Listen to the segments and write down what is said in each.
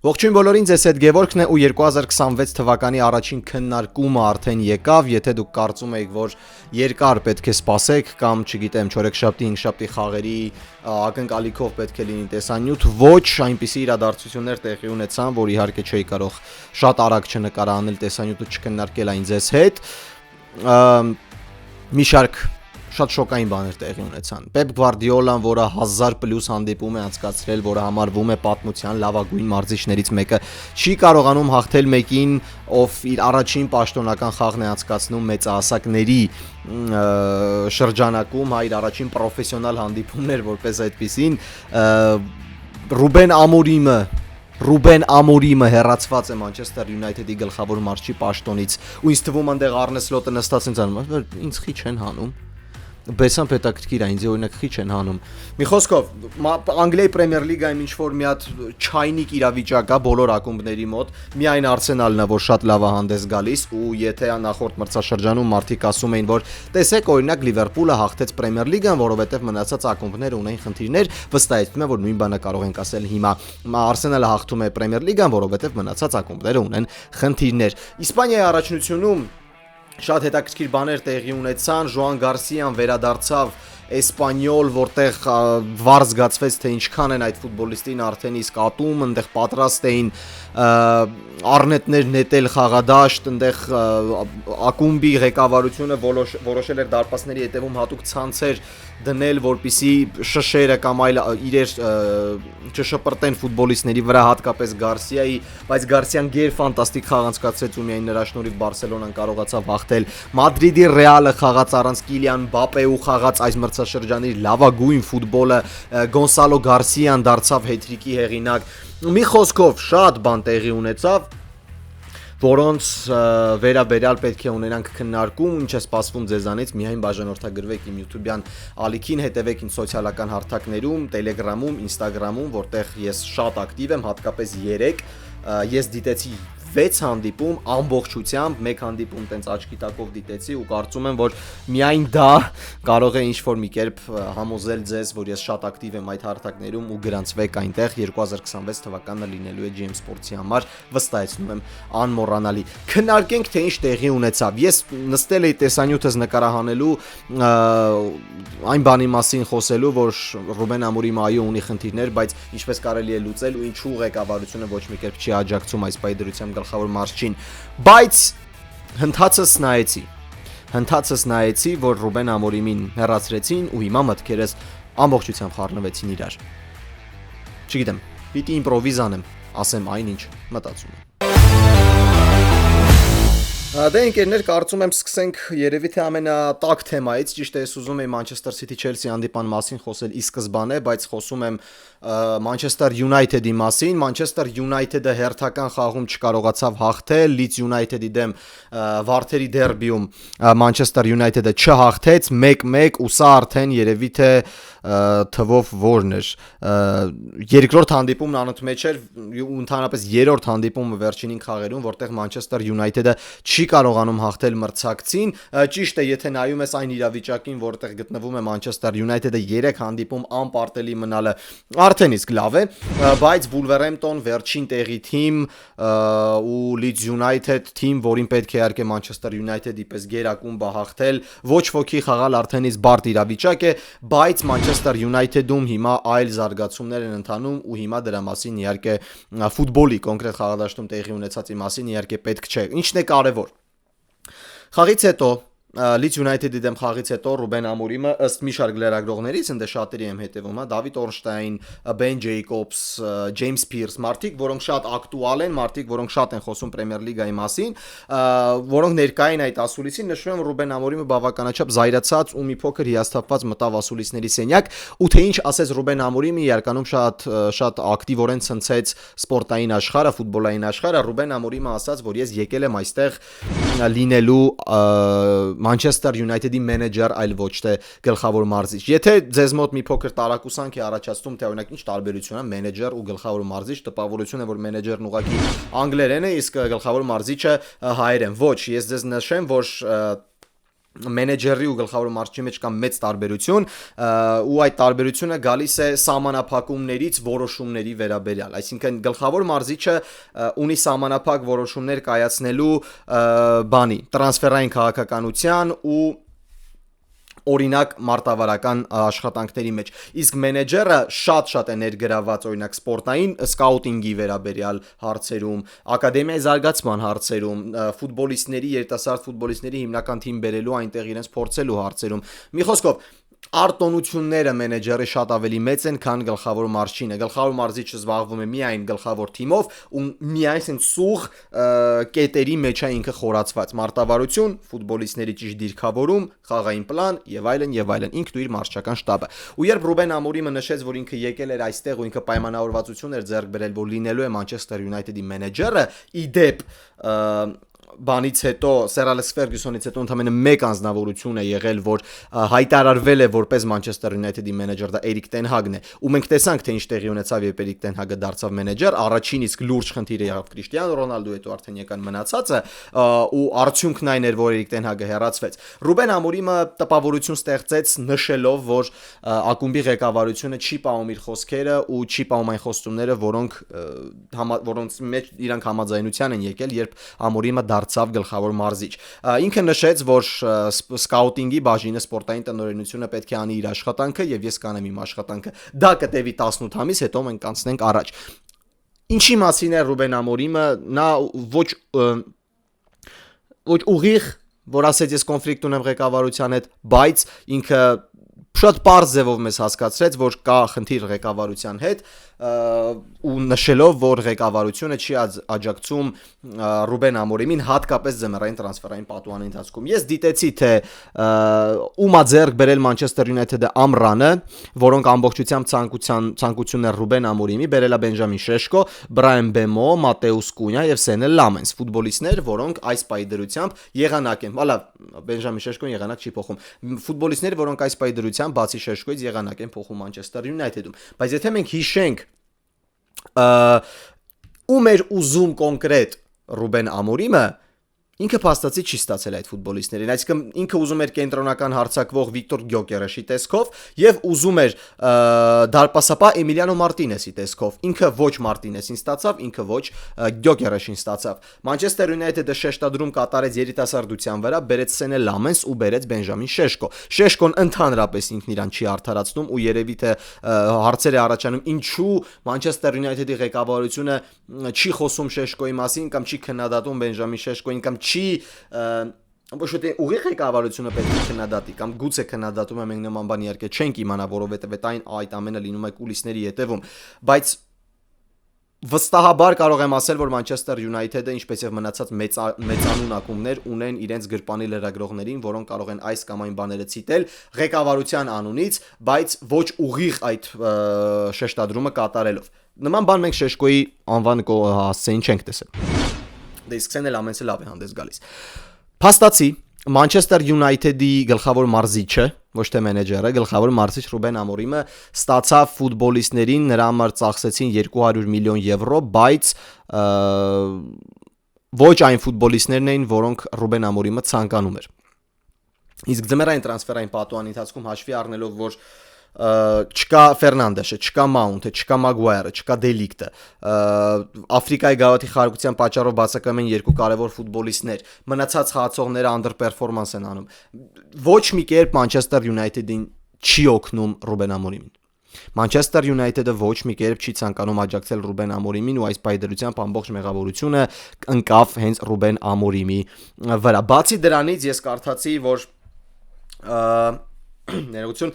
Ողջույն բոլորին, ձեզ հետ Գևորգն է ու 2026 թվականի առաջին քննարկումը արդեն եկավ, եթե դուք կարծում եք, որ երկար պետք է սպասեք կամ, չգիտեմ, չորեքշաբթի, հինգշաբթի խաղերի ակնկալիքով պետք է լինի տեսանյութ, ոչ, այնպիսի իրադարձություններ տեղի ունեցան, որ իհարկե չէի կարող շատ արագ չնկարահանել տեսանյութը չքննարկել այն ձեզ հետ, մի շարք շատ շոկային բաներ տեղի ունեցան։ Պեպ Գվարդիոլան, որը 1000+ հանդիպում է անցկացրել, որը համարվում է պատմության լավագույն մարզիչներից մեկը, չի կարողանում հաղթել մեկին, ով իր առաջին պաշտոնական խաղն է անցկացնում մեծահասակների շրջանակում, իր առաջին պրոֆեսիոնալ հանդիպումներ որպես այդպիսին, Ռուբեն Ամորիմը հեռացված է Մանչեսթեր Յունայթեդի գլխավոր մարզչի պաշտոնից, ու ինձ թվում այնտեղ Արնե Սլոտը նստած ինձ խի չեն հանում։ Բեսան պետակրքիր է, ինձ օրինակ խի չեն հանում։ Մի խոսքով, Անգլիայի Պրեմիեր լիգայում ինչ-որ մի հատ չայնիկ իրավիճակ է բոլոր ակումբների մոտ, միայն Արսենալն է, որ շատ լավ է հանդես գալիս, ու եթե նախորդ մրցաշրջանում մարդիկ ասում էին, որ տեսեք, օրինակ Լիվերպուլը հաղթեց Պրեմիեր լիգան, որովհետև մնացած ակումբները ունեն խնդիրներ, վստահեցնում եմ, որ նույն բանը կարող ենք ասել հիմա։ Արսենալը հաղթում է Պրեմիեր լիգան, որովհետև մնացած ակումբները ունեն խնդիրներ։ Իսպանիայի առաջնությունում շատ հետաքրքիր բաներ տեղի ունեցան, Ժոան Գարսիան վերադարձավ Էսպանյոլ, որտեղ վառ զգացվեց, թե ինչքան են այդ ֆուտբոլիստին արդեն իսկ ատում, այնտեղ պատրաստ էին առնետներ նետել խաղադաշտ, այնտեղ ակումբի ղեկավարությունը որոշել էր դարպասների հետևում հատուկ ցանցեր դնել, որպիսի շշերը կամ այլ իրեր չշպրտեն ֆուտբոլիստների վրա, հատկապես Գարսիայի, բայց Գարսիան գերֆանտաստիկ խաղ անցկացրեց ու միայն նրա շնորհիվ Բարսելոնան կարողացավ հաղթել։ Մադրիդի Ռեալը խաղաց առանց Կիլիան Մբապեու խաղաց այս մրցաշրջանի լավագույն ֆուտբոլը, Գոնսալո Գարսիան դարձավ հետրիկի հեղինակ։ Մի խոսքով շատ բան տեղի ունեցավ, որոնց վերաբերյալ պետք է ունենանք քննարկում, ինչ է սպասվում ձեզանից, միայն բաժանորդագրվեք իմ YouTube-յան ալիքին, հետևեք ինձ սոցիալական հարթակներում, Telegram-ում, Instagram-ում, որտեղ ես շատ ակտիվ եմ, հատկապես 3, ես դիտեցի 6 հանդիպում ամբողջությամբ, մեկ հանդիպում տենց աչքի տակով դիտեցի ու կարծում եմ, որ միայն դա կարող է ինչ-որ մի կերպ համոզել ձեզ, որ ես շատ ակտիվ եմ այդ հարթակներում ու գրանցվեք այնտեղ 2026 թվականը լինելու է GM Sports-ի համար, վստահեցնում եմ անմոռանալի։ Քննարկենք, թե ինչ տեղի ունեցավ։ Ես նստել էի տեսանյութս նկարահանելու այն բանի մասին խոսելու, որ Ռուբեն Ամորիմը այո ունի խնդիրներ, բայց ինչպես կարելի է լուծել ու ինչու ղեկավարությունը ոչ մի կերպ չի աջակցում այս պայդրությամբ գլխավոր մարզչին, բայց հնդացս նայեցի, որ Ռուբեն Ամորիմին հեռացրեցին ու հիմա մտքերս ամբողջությամբ խառնվեցին իրար։ Չգիտեմ, պիտի իմպրովիզ անեմ, ասեմ այնինչ մտածում եմ։ Դե ընկերներ, կարծում եմ սկսենք երևի թե ամենատակ թեմայից, ճիշտ է, ես ուզում եմ Մանչեսթեր Սիթի Չելսի հանդիպան մասին խոսել ի սկզբանե, բայց խոսում եմ Մանչեսթեր Յունայթեդի մասին։ Մանչեսթեր Յունայթեդը հերթական խաղում չկարողացավ հաղթել, Լիդս Յունայթեդի դեմ Վարդերի դերբիում Մանչեսթեր Յունայթեդը չհաղթեց 1-1 ու սա արդեն երևի թե թվով որն էր երկրորդ հանդիպումն անընդմեջ էր ու ընդհանրապես երրորդ հանդիպումը վերջին խաղերում, որտեղ Մանչեսթեր Յունայթեդը չի կարողանում հաղթել մրցակցին։ Ճիշտ է, եթե նայում ես այն իրավիճակին, որտեղ գտնվում է Մանչեսթեր Յունայթեդը 3 հանդիպում անպարտելի մնալը արդեն իսկ լավ է, բայց Վուլվերհեմպտոն վերջին տեղի թիմ ու Լիդս Յունայթեդ թիմ, որին պետք է իհարկե Մանչեսթեր Յունայթեդի պես գերակումբ հաղթել, ոչ ոքի խաղալ արդեն իսկ բարդ իրավիճակ է, բայց Մանչեսթեր Յունայթեդում հիմա այլ զարգացումներ են ընթանում ու հիմա դրա մասին իհարկե ֆուտբոլի կոնկրետ խաղադաշտում տեղի ունեցածի մասին իհարկե պետք չէ։ Ինչն է կարևոր։ Խաղից հետո Լիդս Յունայթեդի դեմ խաղից հետո Ռուբեն Ամորիմը ըստ մի շարք լրագրողներից, ընդ շատերի եմ հետևում, Դավիթ Օրնշտայն, Բեն Ջեյկոբս, Ջեյմս Փիրս, մարդիկ, որոնք շատ ակտուալ են, մարդիկ, որոնք շատ են խոսում Պրեմիեր լիգայի մասին, որոնք ներկա են այդ ասուլիսին, նշում եմ Ռուբեն Ամորիմը բավականաչափ զայրացած ու մի փոքր հիասթափված մտավ ասուլիսների սենյակ, ու թե ինչ ասեց Ռուբեն Ամորիմը, իրականում շատ ակտիվորեն ցնցեց սպորտային աշխարհը, ֆուտբոլային աշխարհը։ Ռուբեն Ամորիմը ասաց, որ ես եկել եմ այստեղ լինելու Մանչեսթեր Յունայթեդի մենեջեր, այլ ոչ թե գլխավոր մարզիչ։ Եթե ձեզ մոտ մի փոքր տարակուսանք է առաջացնում, թե օրինակ ինչ տարբերություն է մենեջեր ու գլխավոր մարզիչ, տպավորություն է, որ մենեջերն ուղղակի անգլերեն է, իսկ գլխավոր մարզիչը հայերեն։ Ոչ, ես ձեզ նշեմ, որ մենեջերի ու գլխավոր մարզչի մեջ կա մեծ տարբերություն ու այդ տարբերությունը գալիս է սահմանափակումներից որոշումների վերաբերյալ, այսինքն գլխավոր մարզիչը ունի սահմանափակ որոշումներ կայացնելու տրանսֆերային քաղաքականության ու օրինակ մարտավարական աշխատանքների մեջ, իսկ մենեջերը շատ է ներգրավված օրինակ սպորտային սկաուտինգի վերաբերյալ հարցերում, ակադեմիայի զարգացման հարցերում, ֆուտբոլիստների, երիտասարդ ֆուտբոլիստների հիմնական թիմ բերելու այնտեղ իրենց փորձելու հարցերում։ Մի խոսքով արտոնությունները մենեջերի շատ ավելի մեծ են, քան գլխավոր մարզչինը։ Գլխավոր մարզիչը զբաղվում է միայն գլխավոր թիմով ու միայն այսպես սուղ կետերի մեջ է ինքը խորացված։ Մարտավարություն, ֆուտբոլիստների ճիշտ դիրքավորում, խաղային պլան եւ այլն, ինքն ու իր մարզչական շտաբը։ Ու երբ Ռուբեն Ամորիմը նշեց, որ ինքը եկել էր այստեղ ու ինքը պայմանավորվածություն էր ձեռք բերել, որ լինելու է Մանչեսթեր Յունայթեդի մենեջերը, ի դեպ բանից հետո Սեր Ալեքս Ֆերգյուսոնից հետո ընդամենը մեկ անձնավորություն է եղել, որ հայտարարվել է որպես Մանչեսթեր Յունայթեդի մենեջեր, դա Էրիկ Տեն Հագն է, ու մենք տեսանք թե ինչ տեղի ունեցավ, երբ Էրիկ Տեն Հագը դարձավ մենեջեր, առաջին իսկ լուրջ խնդիրը եղավ Քրիշտիանո Ռոնալդու, հետո արդեն եկան մնացածը, ու արդյունքն այն էր, որ Էրիկ Տեն Հագը հեռացվեց։ Ռուբեն Ամորիմը տպավորություն ստեղծեց նշելով, որ ակումբի ղեկավարությունը չի պահում իր խոսքերը ու չի պահում այն խոստումները, որոնց մեջ իրանք համաձայնության են եկել, երբ Ամորիմը դարձավ գլխավոր մարզիչ։ Ինքը նշեց, որ սկաուտինգի բաժինը սպորտային տնօրինությունը պետք է անի իր աշխատանքը եւ ես կանեմ իմ աշխատանքը։ Դա կտևի 18 ամիս, հետո մենք կանցնենք առաջ։ Ինչի մասին է Ռուբեն Ամորիմը, նա ոչ ուղիղ, որ ասեց ես կոնֆլիկտ ունեմ ղեկավարության հետ, բայց ինքը շատ պարզ ձևով մեզ հասկացրեց, որ կա խնդիր ղեկավարության հետ ու նշելով, որ ղեկավարությունը չի աջակցում Ռուբեն Ամորիմին հատկապես ձմեռային տրանսֆերային պատուհանի ընթացքում։ Ես դիտեցի, թե ումա ձեռք բերել Մանչեսթեր Յունայթեդը ամռանը, որոնք ամբողջությամբ ցանկությունն է Ռուբեն Ամորիմի, բերելա Բենջամին Շեշկո, Բրայան Բեմո, Մատեուս Կունյա եւ Սենել Լամենս, ֆուտբոլիստներ, որոնք այս պայդրությամբ եղանակ են։ Հələ Բենջամին Շեշկոն եղանակ չի փոխում։ Ֆուտբոլիստներ, որոնք այս պայդրությամբ բացի Շեշկոից եղանակ են փոխում Մանչեսթեր Յունայթեդում։ Բայց եթե մենք հիշենք ում էր ուզում կոնկրետ Ռուբեն Ամորիմը, ինքը փաստացի չի ստացել այդ ֆուտբոլիստներին, այսինքն ինքը ուզում էր կենտրոնական հարձակվող Վիկտոր Գյոկերեշի տեսքով եւ ուզում էր դարպասապահ Էմիլիանո Մարտինեսի տեսքով։ Ինքը ոչ Մարտինեսին ստացավ, ինքը ոչ Գյոկերեշին ստացավ։ Մանչեսթեր Յունայթեդը շեշտադրում կատարեց երիտասարդության վրա, բերեց Սենել Լամենս ու բերեց Բենջամին Շեշկո։ Շեշկոն ընդհանրապես ինքն իրան չի արդարացնում ու երևի թե հարցեր է առաջանում ինչու Մանչեսթեր Յունայթեդի ղեկավարությունը չի խոսում Շեշկոյի մասին կամ չի քննադատում Բենջամին Շեշկոին կամ չի ոչ թե ուղիղ ղեկավարությունը պետք է քննադատի կամ գուցե քննադատում է, մենք նման բան իհարկե չենք իմանա, որովհետև այդ ամենը լինում է կուլիսների ետևում, բայց վստահաբար կարող եմ ասել, որ Մանչեսթեր Յունայթեդը, ինչպես եւ մնացած մեծանուն ակումբներ ունեն իրենց գրպանի լրագրողներին, որոնք կարող են այս կամ այն բաները ցիտել ղեկավարության անունից, բայց ոչ ուղիղ այդ շեշտադրումը կատարելով։ Նման բան մենք Շեշկոյի անվան հասցեին չենք տեսել։ Դե իսկ Սենել Լամենսը լավ է հանդես գալիս։ Փաստացի Մանչեսթեր Յունայթեդի գլխավոր մարզիչը, ոչ թե մենեջերը, գլխավոր մարզիչ Ռուբեն Ամորիմը ստացավ ֆուտբոլիստներին, նրա համար ծախսեցին 200 միլիոն եվրո, բայց ոչ այն ֆուտբոլիստներն էին, որոնք Ռուբեն Ամորիմը ցանկանում էր։ Իսկ ձմեռային տրանսֆերային պատուհանի ընթացքում հաշվի առնելով, որ չկա Ֆերնանդեշը, չկա Մաունթը, չկա Մագուայրը, չկա Դելիկտը, Աֆրիկայի գավաթի խարակության պատճառով բացակայում են երկու կարևոր ֆուտբոլիստներ, մնացած խաղացողները անդերպերֆորմանս են անում։ Ոչ մի կերպ Մանչեսթեր Յունայթեդին չի օգնում Ռուբեն Ամորիմին։ Մանչեսթեր Յունայթեդը ոչ մի կերպ չի ցանկանում աջակցել Ռուբեն Ամորիմին ու այս պայդրությամբ ամբողջ մեղավորությունը ընկավ հենց Ռուբեն Ամորիմի վրա։ Բացի դրանից ես կարդացի, որ ներողություն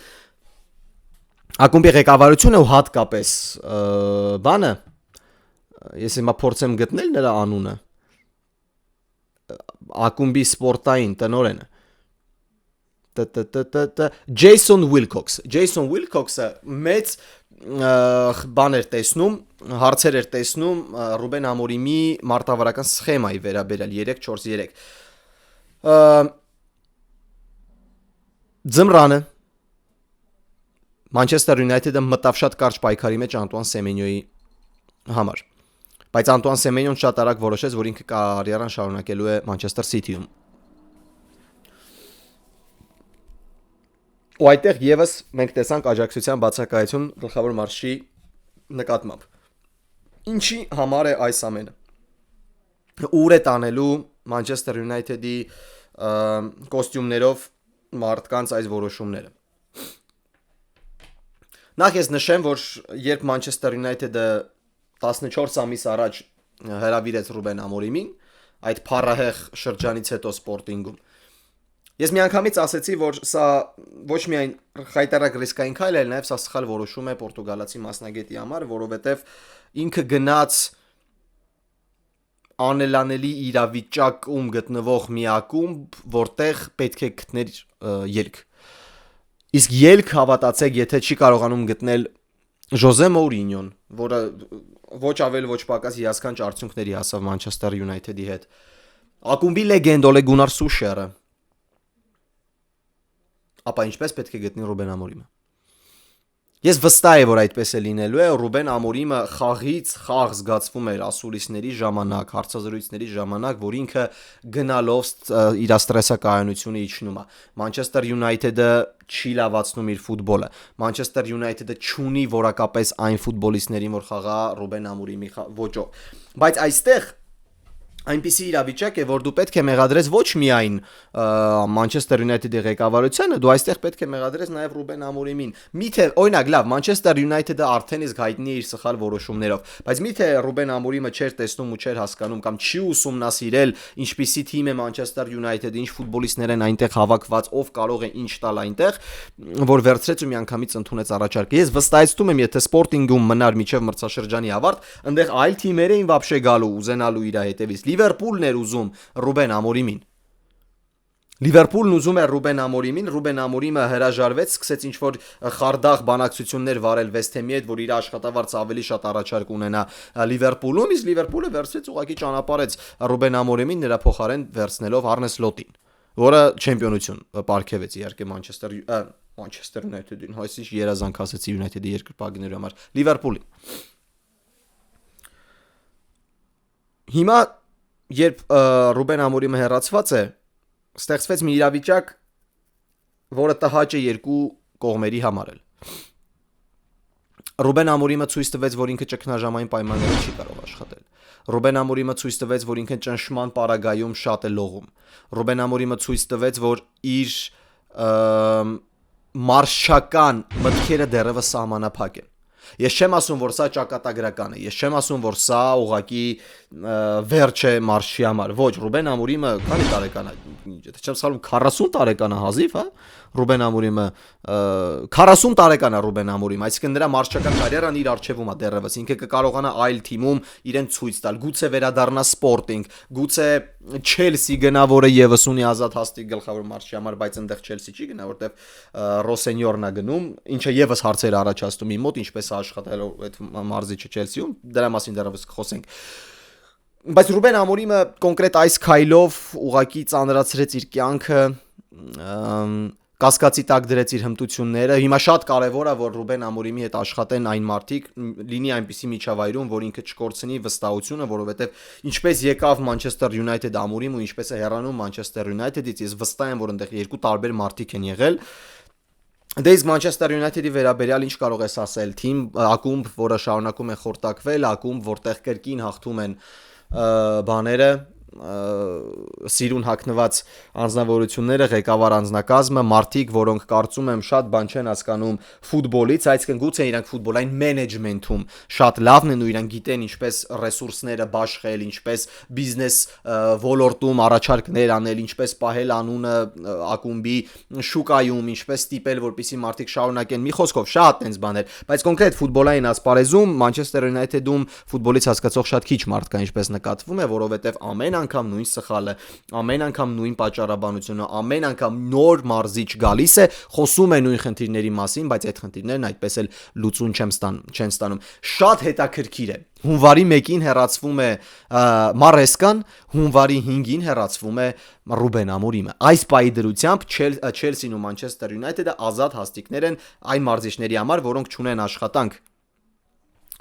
ակումբի ղեկավարությունը ու հատկապես բանը ես հիմա փորձեմ գտնել նրա անունը ակումբի սպորտային տնօրենը Ջեյսոն Ուիլքոքսը մեծ բան էր տեսնում, հարցեր էր տեսնում Ռուբեն Ամորիմի մարտավարական սխեմայի վերաբերյալ 3-4-3 ձմռանը Մանչեսթեր Յունայթեդը մտավ շատ կարճ պայքարի մեջ Անտուան Սեմենյոյի համար, բայց Անտուան Սեմենյոն շատ արագ որոշեց, որ ինքը կարիերան շարունակելու է Մանչեսթեր Սիթիում։ ու այդտեղ եւս մենք տեսանք աջակցության բացակայություն գլխավոր մարշի նկատմամբ։ Ինչի համար է այս ամենը։ Ուր է տանելու Manchester United-ի կոստյումներով մարդկանց այս որոշումները։ Նախ ես նշեմ, որ երբ Manchester United-ը 14 ամիս առաջ հրավիրեց Ռուբեն Ամորիմին, այդ փառահեղ շրջանից հետո Սպորտինգում, ես միանգամից ասեցի, որ սա ոչ միայն խայտարակ ռիսկային քայլ է, նաև սա սխալ որոշում է պորտուգալացի մասնագետի համար, որովհետև ինքը գնաց անելանելի իրավիճակում գտնվող մի ակումբ, որտեղ պետք է գտներ ելք։ Իսկ ելք հավատացեք, եթե չի կարողանում գտնել Ժոզե Մոուրինյոն, որը ոչ ավել ոչ պակաս հիասքանչ արդյունքների հասավ Manchester United-ի հետ, ակումբի լեգենդ Օլե Գունար Սուշերը, ապա ինչպես պետք է գտնի Ռուբեն Ամորիմը։ Ես վստահ եմ, որ այդպես է լինելու է, Ռուբեն Ամորիմը խաղից խաղ զգացվում էր ասուլիսների ժամանակ, հարցազրույցների ժամանակ, որ ինքը գնալով իր ստրեսակայանությունը իջնում է։ Manchester United-ը չի լավացնում իր ֆուտբոլը։ Manchester United-ը չունի որակապես այն ֆուտբոլիստներին, որ խաղա Ռուբեն Ամորիմի ոճով։ Բայց այստեղ այնպիսի իրավիճակ է, որ դու պետք է մեղադրես ոչ միայն Manchester United-ի ղեկավարությանը, դու այստեղ պետք է մեղադրես նաև Ռուբեն Ամորիմին։ Միթե, օրինակ, լավ, Manchester United-ը արդեն իսկ հայտնի է իր սխալ որոշումներով, բայց միթե Ռուբեն Ամորիմը չէր տեսնում ու չէր հասկանում կամ չի ուսումնասիրել ինչպիսի թիմ է Manchester United-ը, ինչ ֆուտբոլիստներ են այնտեղ հավաքված, ով կարող է ինչ տալ այնտեղ, որ վերցրեց ու միանգամից ընդունեց առաջարկը։ Ես վստահեցնում եմ, եթե Sporting-ում մնար միջև մրցաշրջանի ավարտ, այնտեղ այլ թիմեր էին вообще գալու, ուզենալու իր հետևից։ Լիվերպուլն էր ուզում Ռուբեն Ամորիմին։ Լիվերպուլն ուզում էր Ռուբեն Ամորիմին, Ռուբեն Ամորիմը հրաժարվեց, սկսեց ինչ-որ խարդախ բանակցություններ վարել Վեսթ Հեմի հետ, որ իր աշխատավարձը ավելի շատ առաջարկ ունենա Լիվերպուլում, իսկ Լիվերպուլը վերցրեց ուղղակի ճանապարհեց Ռուբեն Ամորիմին, նրա փոխարեն վերցնելով Արնե Սլոտին, որը չեմպիոնություն պարգևեց իհարկե Manchester United-ին, հայսինչ երազանք ասեցի United-ի երկրպագիների համար, Լիվերպուլին։ Հիմա երբ Ռուբեն Ամորիմը հեռացված է, ստեղծվեց մի իրավիճակ, որը տհաճ է երկու կողմերի համար էլ։ Ռուբեն Ամորիմը ցույց տվեց, որ ինքը ճգնաժամային պայմաններում չի կարող աշխատել։ Ռուբեն Ամորիմը ցույց տվեց, որ ինքը ճնշման պարագայում շատ է լողում։ Ռուբեն Ամորիմը ցույց տվեց, որ իր մարշչական մտքերը դեռևս սահմանափակ են։ Ես չեմ ասում, որ սա ճակատագրական է, ես չեմ ասում, որ սա ուղղակի վերջ է մարշի համար։ Ոչ, Ռուբեն Ամորիմը քանի տարեկան է, եթե չեմ սխալվում 40 տարեկան է հազիվ, հա։ Ռուբեն Ամորիմը 40 տարեկան է Ռուբեն Ամորիմը, այսինքն նրա մարշչական կարիերան իր առջևում է դեռևս, ինքը կկարողանա այլ թիմում իրեն ցույց տալ, գուցե վերադառնա Sporting, գուցե Chelsea գնա, որը եւս ունի ազատ հաստիկ գլխավոր մարշի համար, բայց այնտեղ Chelsea չի գնա, որտեվ Ռոսենյորն է գնում, ինչը եւս հարցեր առաջացնում իմ մոտ, ինչպես է աշխատել այդ մարզիչը Chelsea-ում, դրա մասին դեռևս կխոսենք։ Բայց Ռուբեն Ամորիմը կոնկրետ այս քայլով ուղղակի ծանրացրեց իր կյանքը, կասկածի տակ դրեց իր հմտությունները։ Հիմա շատ կարևոր է, որ Ռուբեն Ամորիմի հետ աշխատեն այն մարդիկ, լինի այնպիսի միջավայրում, որ ինքը չկորցնի վստահությունը, որովհետև ինչպես եկավ Manchester United Ամորիմ ու ինչպես է հեռանում Manchester United-ից, ես վստահ եմ, որ այնտեղ երկու տարբեր մարդիկ են եղել։ Դե իսկ Manchester United-ի վերաբերյալ ինչ կարող ես ասել, թիմ, ակումբ, որը շարունակում է խորտակվել, ակումբ, որտեղ կրկին հաղթում են բաները, սիրուն հագնված անձնավորությունները, ղեկավար անձնակազմը, մարդիկ, որոնք կարծում եմ շատ բան չեն հասկանում ֆուտբոլից, այսինքն գուցե իրանք ֆուտբոլային մենեջմենթում շատ լավն են ու իրանք գիտեն ինչպես ռեսուրսները բաշխել, ինչպես բիզնես ոլորտում առաջարկներ անել, ինչպես պահել անունը ակումբի շուկայում, ինչպես ստիպել, որպեսզի մարդիկ շարունակեն։ Մի խոսքով շատ տենց բաներ, բայց կոնկրետ ֆուտբոլային ասպարեզում Manchester United-ում ֆուտբոլից հասկացող շատ քիչ մարդ կա, ինչպես նկատվում է, որովհետև ամեն անգամ նույն սխալը, ամեն անգամ նույն պատճառաբանությունը, ամեն անգամ նոր մարզիչ գալիս է, խոսում է նույն խնդիրների մասին, բայց այդ խնդիրներն այդպես էլ լուծուն չեն ստանում։ Շատ հետաքրքիր է։ Հունվարի 1-ին հեռացվում է Մարեսկան, հունվարի 5-ին հեռացվում է Ռուբեն Ամորիմը։ Այս պայի դրությամբ Chelsea-ն ու Manchester United-ը ազատ հաստիկներ են այն մարզիչների համար, որոնք չունեն աշխատանք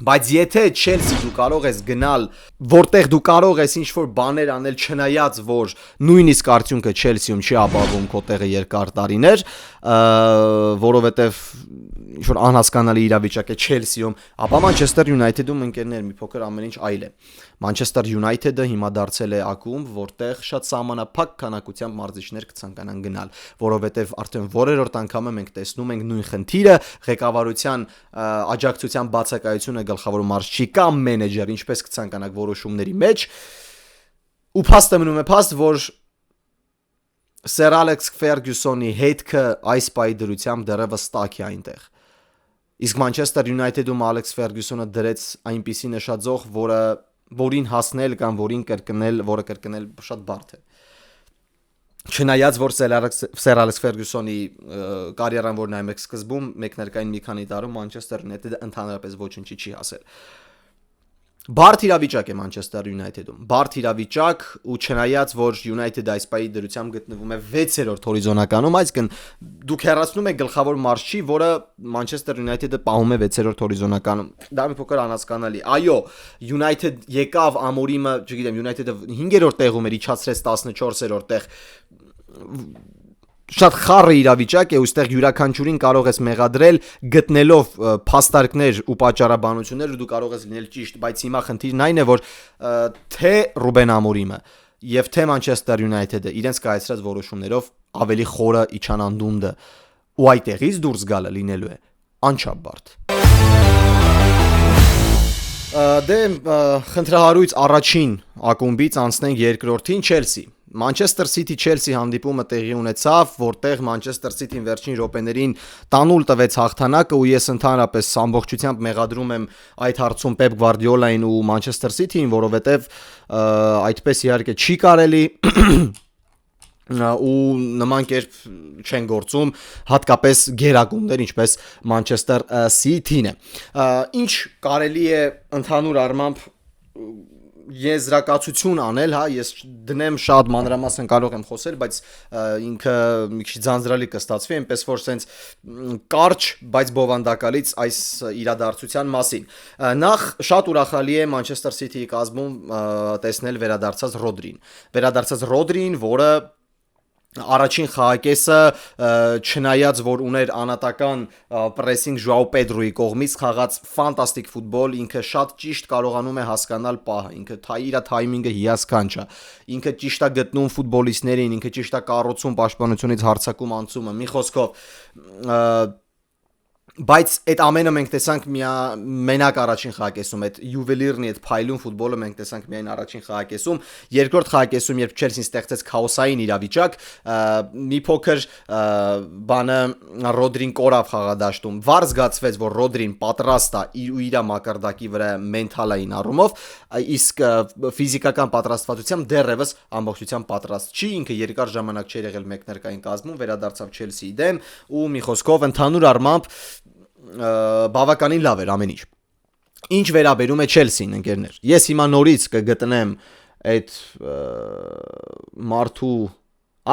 Բայց եթե Chelsea դու կարող ես գնալ, որտեղ դու կարող ես ինչ-որ բաներ անել, չնայած որ նույնիսկ արդյունքը Chelsea-ում չի ապահովում քո տեղը երկար տարիներ, որովհետև ինչ-որ անհասկանալի իրավիճակ է Chelsea-ում, ապա Manchester United-ում ընկերներ մի փոքր ամեն ինչ այլ է։ Manchester United-ը հիմա դարձել է ակումբ, որտեղ շատ սահմանափակ քանակությամբ մարզիչներ կցանկանան գնալ, որովհետև արդեն որերորդ անգամ մենք տեսնում ենք նույն խնդիրը, ղեկավարության աջակցության բացակայությունը գլխավոր մարզչի կամ մենեջեր, ինչպես կցանկանաք որոշումների մեջ, ու փաստը մնում է փաստ, որ Sir Alex Ferguson-ի հետքը այս պահի դրությամբ դեռևս տաք է այնտեղ։ Իսկ Manchester United-ում Alex Ferguson-ը դրեց այնպիսի նշաձող, որին հասնել կամ որը կրկնել շատ բարդ է։ Չնայած որ Sir Alex Ferguson-ի կարիերան որ նայում եք սկզբում, մեկներկային մի քանի տարում Manchester United-ը ընդհանրապես ոչինչի չի հասել։ Բարդ իրավիճակ է Manchester United-ում։ Բարդ իրավիճակ ու չնայած որ United-ը այս պահի դրությամբ գտնվում է 6-րդ հորիզոնականում, այսինքն դուք հեռացնում եք գլխավոր մարզչի, որը Manchester United-ը պահում է 6-րդ հորիզոնականում։ Դա մի փոքր անհասկանալի։ Այո, United եկավ Ամորիմը, չգիտեմ, United-ը 5-րդ տեղում էր, իջացրեց 14-րդ տեղ։ Շատ խառը իրավիճակ է, ուստեղ յուրաքանչյուրին կարող ես մեղադրել գտնելով փաստարկներ ու պատճառաբանություններ ու դու կարող ես լինել ճիշտ, բայց հիմա խնդիրն այն է, որ թե Ռուբեն Ամորիմը եւ թե Manchester United-ը իրենց կայացրած որոշումներով ավելի խորը իջան անդունդը ու այդտեղից դուրս գալը լինելու է անչափ բարդ։ Դե խնդրահարույց առաջին ակումբից անցնենք երկրորդին Chelsea։ Manchester City-Chelsea հանդիպումը տեղի ունեցավ, որտեղ Manchester City-ն վերջին րոպեներին տանուլ տվեց հաղթանակը ու ես ընդհանրապես ամբողջությամբ մեղադրում եմ այդ հարցում Pep Guardiola-ին ու Manchester City-ին, որովհետև այդպես իհարկե չի կարելի ու նման կերպ չեն գործում հատկապես գերակումներ ինչպես Manchester City-ն է։ Ինչ կարելի է ընդհանուր առմամբ եզրակացություն անել, հա, ես դնեմ շատ մանրամասն կարող եմ խոսել, բայց ինքը մի քիչ ձանձրալի կստացվի, այնպես որ սենց կարճ, բայց բովանդակալից այս իրադարձության մասին։ Նախ շատ ուրախալի է Manchester City-ի կազմում տեսնել վերադարձած Ռոդրին, որը առաջին խաղակեսը չնայած որ ուներ անատական պրեսինգ Ժուաո Պեդրոյի կողմից խաղաց ֆանտաստիկ ֆուտբոլ, ինքը շատ ճիշտ կարողանում է հասկանալ պահը, ինքը իր թայմինգը հիասքանչ է, ինքը ճիշտ է գտնում ֆուտբոլիստներին, ինքը ճիշտ է կառուցում պաշտպանությունից հարձակում անցումը, մի խոսքով բայց այդ ամենը մենք տեսանք մենակ առաջին խաղակեսում, այդ յուվելիրնի այդ փայլուն ֆուտբոլը մենք տեսանք միայն առաջին խաղակեսում, երկրորդ խաղակեսում երբ Չելսին ստեղծեց քաոսային իրավիճակ, մի փոքր բանը Ռոդրին կորավ խաղադաշտում, վառ զգացվեց, որ Ռոդրին պատրաստ է իր մակարդակի վրա մենթալային առումով, իսկ ֆիզիկական պատրաստվածությամբ դեռևս ամբողջությամբ պատրաստ չի, ինքը երկար ժամանակ չէր եղել մեկներկային կազմում, վերադարձավ Չելսիի դեմ ու մի խոսքով ընդհանուր առմամբ բավականին լավ էր ամեն ինչ։ Ինչ վերաբերում է Chelsea-ին, ընկերներ, ես հիմա նորից կգտնեմ այդ մարդու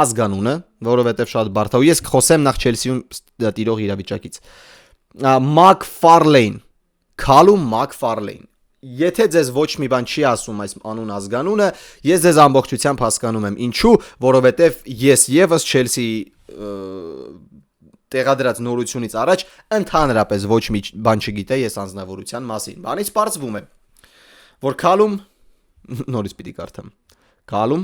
ազգանունը, որովհետև շատ բարդ է, ու ես կխոսեմ նախ Chelsea-ում տիրող իրավիճակից։ Մակֆարլեյն, Քալում Մակֆարլեյն։ Եթե ձեզ ոչ մի բան չի ասում այս անուն ազգանունը, ես ձեզ ամբողջությամբ հասկանում եմ, ինչու, որովհետև ես եւս Chelsea տեղադրած նորությունից առաջ ընդհանրապես ոչ մի բան չգիտեի այս անձնավորության մասին։ Բանից պարզվում է, որ Քալում նորից պիտի կարդամ։ Քալում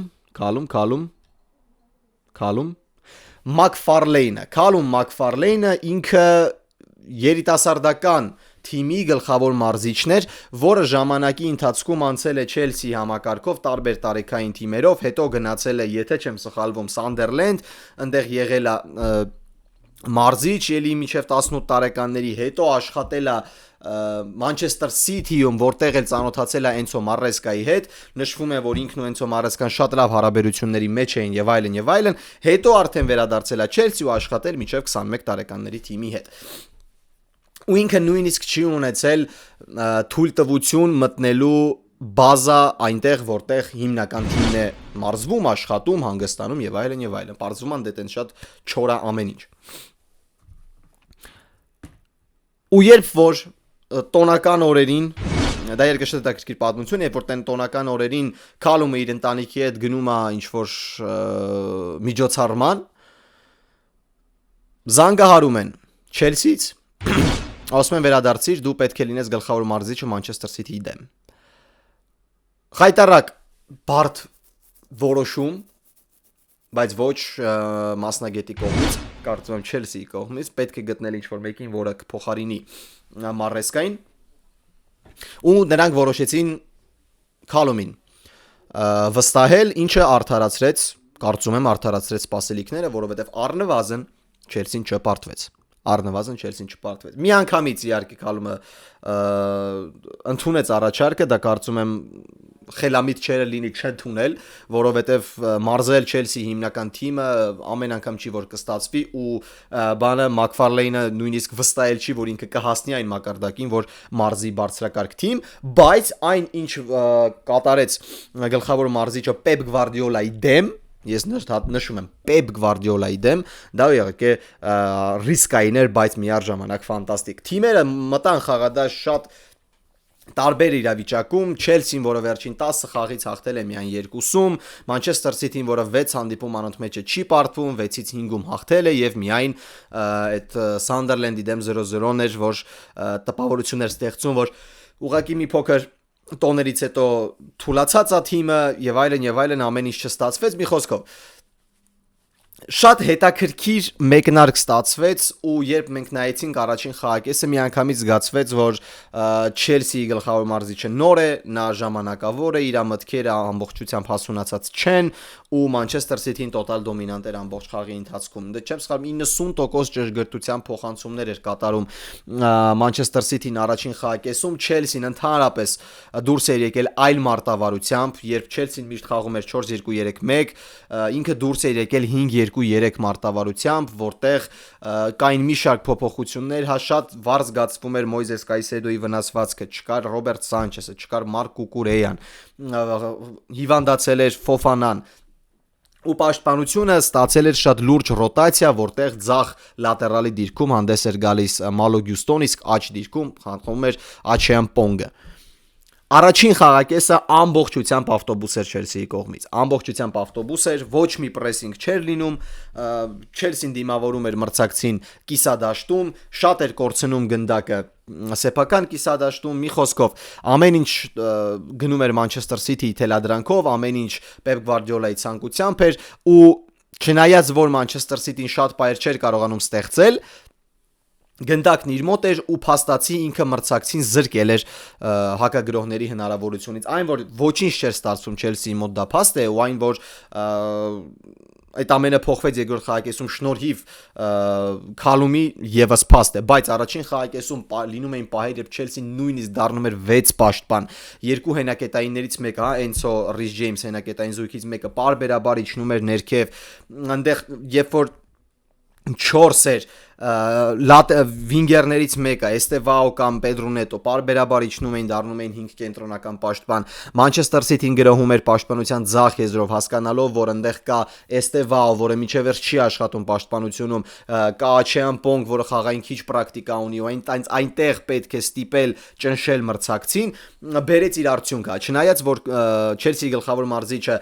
Մակֆարլեյնը ինքը երիտասարդական թիմի գլխավոր մարզիչն էր, որը ժամանակի ընթացքում անցել է Chelsea համակարգով տարբեր տարեքային թիմերով, հետո գնացել է, եթե չեմ սխալվում, Sunderland, այնտեղ եղել է մարզիչ ելի մինչև 18 տարեկանների, հետո աշխատել է Manchester City-ում, որտեղ էլ ծանոթացել է Էնցո Մարեսկայի հետ, նշվում է, որ ինքն ու Էնցո Մարեսկան շատ լավ հարաբերությունների մեջ էին եւ այլն, հետո արդեն վերադարձել է Chelsea ու աշխատել մինչև 21 տարեկանների թիմի հետ։ Ու ինքը նույնիսկ չի ունեցել թույլտվություն մտնելու բազա այնտեղ, որտեղ հիմնական թիմն է մարզվում, աշխատում, հանգստանում եւ այլն, բարձվում են դե շատ չորա ամեն ինչ։ Ու երբ որ տոնական օրերին դա երկրաշտ հետաքրքիր պատմություն, երբ որ տոնական օրերին Քալումը իր ընտանիքի հետ գնում է ինչ-որ միջոցառման, զանգահարում են Չելսից, ասում են վերադարձիր, դու պետք է լինես գլխավոր մարզիչը Մանչեսթեր Սիթիի դեմ։ Խայտարակ բարդ որոշում, բայց ոչ մասնագետի կողմից, կարծում եմ Չելսիի կողմից, պետք է գտնել ինչ-որ մեկին, որը կփոխարինի Մարեսկային, ու նրանք որոշեցին Քալումին վստահել, ինչը արդարացրեց, կարծում եմ արդարացրեց սպասելիքները, որովհետև առնվազն Չելսին չպարտվեց։ Մի անգամից իհարկե Քալումը ընդունեց առաջարկը, դա կարծում եմ խելամիտ չէր լինի չընդունել, որովհետև մարզել Չելսի հիմնական թիմը ամեն անգամ չի որ կստացվի ու բանը Մակֆարլեյնը նույնիսկ վստահել չի, որ ինքը կհասնի այն մակարդակին, որ մարզի բարձրակարգ թիմ, բայց այն ինչ կատարեց գլխավոր մարզիչը Պեպ Գվարդիոլայի դեմ, ես նշում եմ Պեպ Գվարդիոլայի դեմ, դա իհարկե ռիսկային էր, բայց միառժամանակ ֆանտաստիկ։ Թիմերը մտան խաղադաշտ շատ տարբեր իրավիճակում, Չելսին, որը վերջին 10 խաղից հաղթել է միայն 2-ում, Մանչեսթեր Սիթին, որը 6 հանդիպում անոնց մեջը չի պարտվում, 6-ից 5-ում հաղթել է եւ միայն այդ Սանդերլենդի դեմ 0-0-ն էր, որ տպավորություններ ստեղծում, որ ուղղակի մի փոքր տոներից հետո թուլացած է թիմը եւ այլն ամեն ինչ չստացվեց, մի խոսքով շատ հետաքրքիր մեկնարկ ստացվեց ու երբ մենք նայեցինք առաջին խաղակեսը միանգամից զգացվեց, որ Չելսիի գլխավոր մարզիչը նոր է, նա ժամանակավոր է, իր մտքերը ամբողջությամբ հասունացած չեն ու Մանչեսթեր Սիթին տոտալ դոմինանտ էր ամբողջ խաղի ընթացքում։ Դե չեմ սխալվում 90% ճշգրտությամբ փոխանցումներ էր կատարում Մանչեսթեր Սիթին առաջին խաղակեսում, Չելսին ընդհանրապես դուրս էր եկել այլ մարտավարությամբ, երբ Չելսին միշտ խաղում էր 4-2-3-1, ինքը դուրս էր եկել 5-2-3 մարտավարությամբ, որտեղ կային մի շարք փոփոխություններ, հա շատ վառ զգացվում էր Մոյզես Կայսեդոյի վնասվածքը, չկար Ռոբերտ Սանչեսը, չկար Մարկ Կուկուրեյան, հիվանդացել էր Ֆոֆանան ու պաշտպանությունը ստացել էր շատ լուրջ ռոտացիա, որտեղ ձախ լատերալի դիրքում հանդես էր գալիս Մալո Գյուստոն, իսկ աջ դիրքում խաղում էր Աչեան Պոնգը։ Առաջին խաղակեսը ամբողջությամբ ավտոբուս էր Չելսիի կողմից։ Ամբողջությամբ ավտոբուս էր, ոչ մի պրեսինգ չէր լինում, Չելսին դիմավորում էր մրցակցին կիսադաշտում, շատ էր կորցնում գնդակը սեփական կիսադաշտում, մի խոսքով ամեն ինչ գնում էր Մանչեսթեր Սիթիի թելադրանքով, ամեն ինչ Պեպ Գվարդիոլայի ցանկությամբ էր ու չնայած որ Մանչեսթեր Սիթին շատ պայր չէր կարողանում ստեղծել, գնդակն իր մոտ էր ու փաստացի ինքը մրցակցին զրկել էր հակագրողների հնարավորությունից, այն որ ոչինչ չէր ստացվում Չելսիի մոտ դա փաստ է ու այն որ այդ ամենը փոխվեց երկրորդ խաղակեսում շնորհիվ Քալումի եւս փաստ է, բայց առաջին խաղակեսում լինում էին պահեր, երբ Չելսին նույնիսկ դառնում էր 6 պաշտպան, երկու հենակետայիններից մեկը, Էնսո Ռիս Ջեյմս հենակետային զույգից մեկը պարբերաբար իջնում էր ներքև, այնտեղ երբ որ 4 էր վինգերներից մեկը Էստևաո կամ Պեդրո Նետո պարբերաբար իջնում էին, դառնում էին 5 կենտրոնական պաշտպան, Մանչեսթեր Սիթին գրոհում էր պաշտպանության ձախ եզրով, հասկանալով, որ այնտեղ կա Էստևաո, որը միջև չի աշխատում պաշտպանությունում, կա Աչեան Պոնգ, որը խաղային քիչ պրակտիկա ունի ու այնտեղ պետք է ստիպել ճնշել մրցակցին, բերեց իր արդյունքը, չնայած որ Չելսիի գլխավոր մարզիչը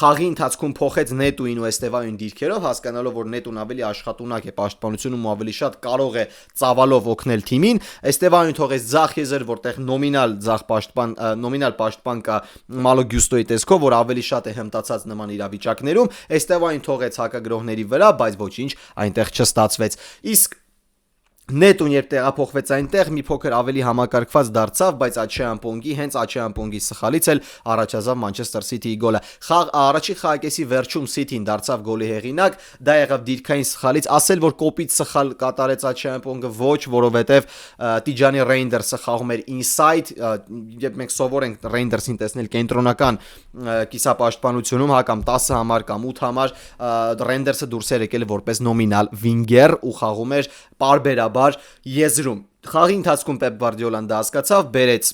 խաղի ընթացքում փոխեց Նետուին ու Էստևաոյին դիրքերով, հասկանալով, որ Նետուն ավելի աշխատունակ է պաշտպանությունում ու ավելի շատ կարող է ծավալով օգնել թիմին, Էստևաոյին թողեց ձախ եզր, որտեղ նոմինալ պաշտպան կա Մալո Գյուստոյի տեսքով, որ ավելի շատ է հմտացած նման իրավիճակներում, Էստևաոյին թողեց հակագրողների վրա, բայց ոչինչ այնտեղ չստացվեց։ Իսկ Նետուն երբ տեղափոխվեց այնտեղ մի փոքր ավելի համակարգված դարձավ, բայց Աչեան Պոնգի հենց Աչեան Պոնգի սխալից էլ առաջացավ Մանչեսթեր Սիթիի գոլը։ Առաջին խաղակեսի վերջում Սիթին դարձավ գոլի հեղինակ, դա եղավ դիրքային սխալից, ասել որ կոպիտ սխալ կատարեց Աչեան Պոնգը ոչ, որովհետև Տիջանի Ռեյնդերսը խաղում էր inside, երբ մենք սովոր ենք Ռեյնդերսին տեսնել կենտրոնական կիսապաշտպանությունում, հա կամ 10 համար կամ 8 համար, Ռեյնդերսը դուրս էր եկել որպես նոմինալ վինգեր ու խաղում էր պարբերաբար եզրում։ Խաղի ընթացքում Պեպ Գվարդիոլան դա հասկացավ, բերեց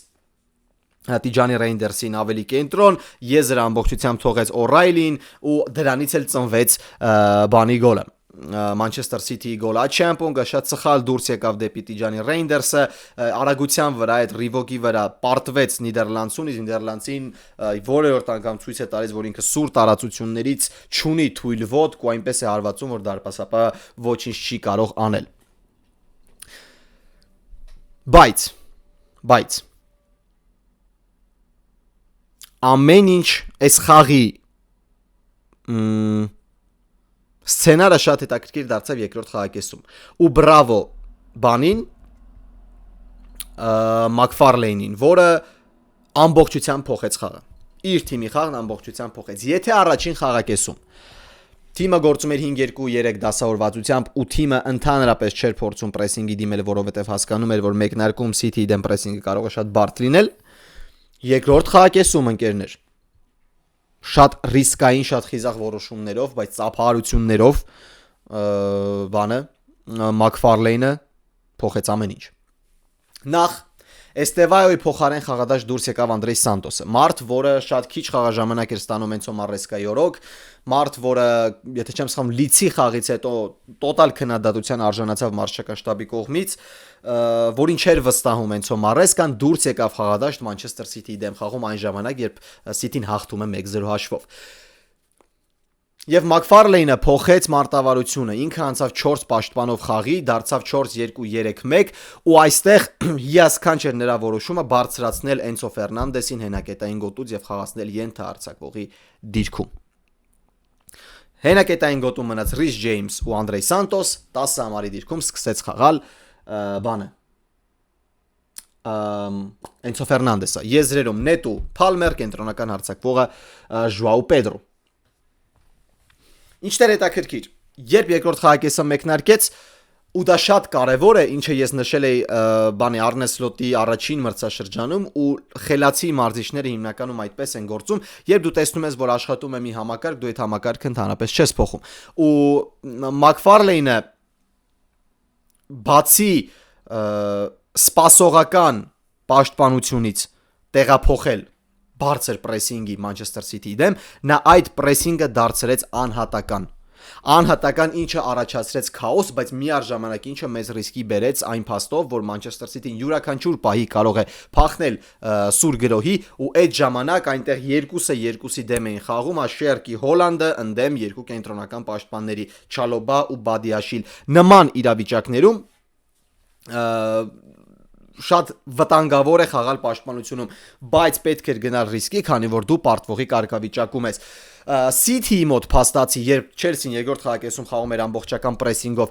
Տիջանի Ռեյնդերսին ավելի կենտրոն, եզրը ամբողջությամբ թողեց Օ'Րայլին ու դրանից էլ ծնվեց բանի գոլը։ Manchester City-ի գոլա Champions-ը շատ սխալ դուրս եկավ դեպի Տիջանի Ռեյնդերսը արագության վրա այդ Ռիվոկի վրա պարտվեց Նիդերլանդցուն, իսկ Նիդերլանդցին որևէ անգամ ցույց է տալիս, որ ինքը սուր տարածություններից չունի թույլ ոտք ու այնպես է հարվածում, որ դարպասապահը ոչինչ չի կարող անել։ Բայց ամեն ինչ այս խաղի սցենարը շատ հետաքրքիր դարձավ երկրորդ խաղակեսում ու բրավո բանին Մակֆարլեյնին, որը ամբողջությամբ փոխեց խաղը։ Իր թիմի խաղն ամբողջությամբ փոխեց։ Եթե առաջին խաղակեսում թիմը գործում էր 5-2-3 դասավորվածությամբ ու թիմը ընդհանրապես չէր փորձում պրեսինգի դիմել, որովհետև հասկանում էր, որ մեկնարկում City-ի դեմ պրեսինգը կարող է շատ բարդ լինել, երկրորդ խաղակեսում ընկերներ շատ ռիսկային, շատ խիզախ որոշումներով, բայց ծափահարություններով Մակֆարլեյնը փոխեց ամեն ինչ։ Նախ Էստևայոյի փոխարեն խաղադաշ դուրս եկավ Անդրեյ Սանտոսը, մարդ, որը շատ քիչ խաղաժամանակ էր ստանում Էնցո Մարեսկայի օրոք, մարդ, որը, եթե չեմ սխալվում, լիցի խաղից հետո տոտալ քննադատության արժանացավ մարզչական շտաբի կողմից, որին չէր վստահում Էնցո Մարեսկան, դուրս եկավ խաղադաշտ Մանչեսթեր Սիթիի դեմ խաղում այն ժամանակ, երբ Սիթին հաղթում է 1-0 հաշվով։ Եվ Մակֆարլեյնը փոխեց մարտավարությունը, ինքը անցավ 4 պաշտպանով խաղի, դարձավ 4-2-3-1 ու այստեղ հիասքանչ էր նրա որոշումը բարձրացնել Էնցո Ֆերնանդեսին հենակետային գոտուց եւ խաղացնել ենթահարձակվողի դիրքում։ Հենակետային գոտում մնաց Ռիս Ջեյմս ու Անդրեյ Սանտոս, 10 համարի դիրքում սկսեց խաղալ Էնցո Ֆերնանդեսը, եզրերում Նետու Փալմեր, կենտրոնական հարձակվողը Ժուաու Պեդրո։ Ինչտեղ հետաքրքիր, երբ երկրորդ խաղակեսը մեկնարկեց, ու դա շատ կարևոր է, ինչը ես նշել էի Արնե Սլոտի առաջին մրցաշրջանում ու խելացի մարզիչները հիմնականում այդպես են գործում, երբ դու տեսնում ես, որ աշխատում է մի համակարգ, դու այդ համակարգը ընդհանրապես չես փոխում։ Ու Մակֆարլեյնը բացի սպասողական պաշտպանությունից տեղափոխել բարձր պրեսինգի Մանչեսթեր Սիթիի դեմ, նա այդ պրեսինգը դարձրեց անհատական, ինչը առաջացրեց քաոս, բայց միաժամանակ ինչը մեծ ռիսկի բերեց այն փաստով, որ Մանչեսթեր Սիթին յուրաքանչյուր պահի կարող է փախնել սուր գրոհի ու այդ ժամանակ այնտեղ երկուսի դեմ էին խաղում Աշերկի Հոլանդը ընդդեմ երկու կենտրոնական պաշտպանների Չալոբա ու Բադիաշիլ։ Նման իրավիճակներում շատ վտանգավոր է խաղալ պաշտպանությունում, բայց պետք էր գնալ ռիսկի, քանի որ դու պարտվողի կարգավիճակում ես։ City-ի մոտ փաստացի, երբ Չելսին երկրորդ խաղակեսում խաղում էր ամբողջական պրեսինգով,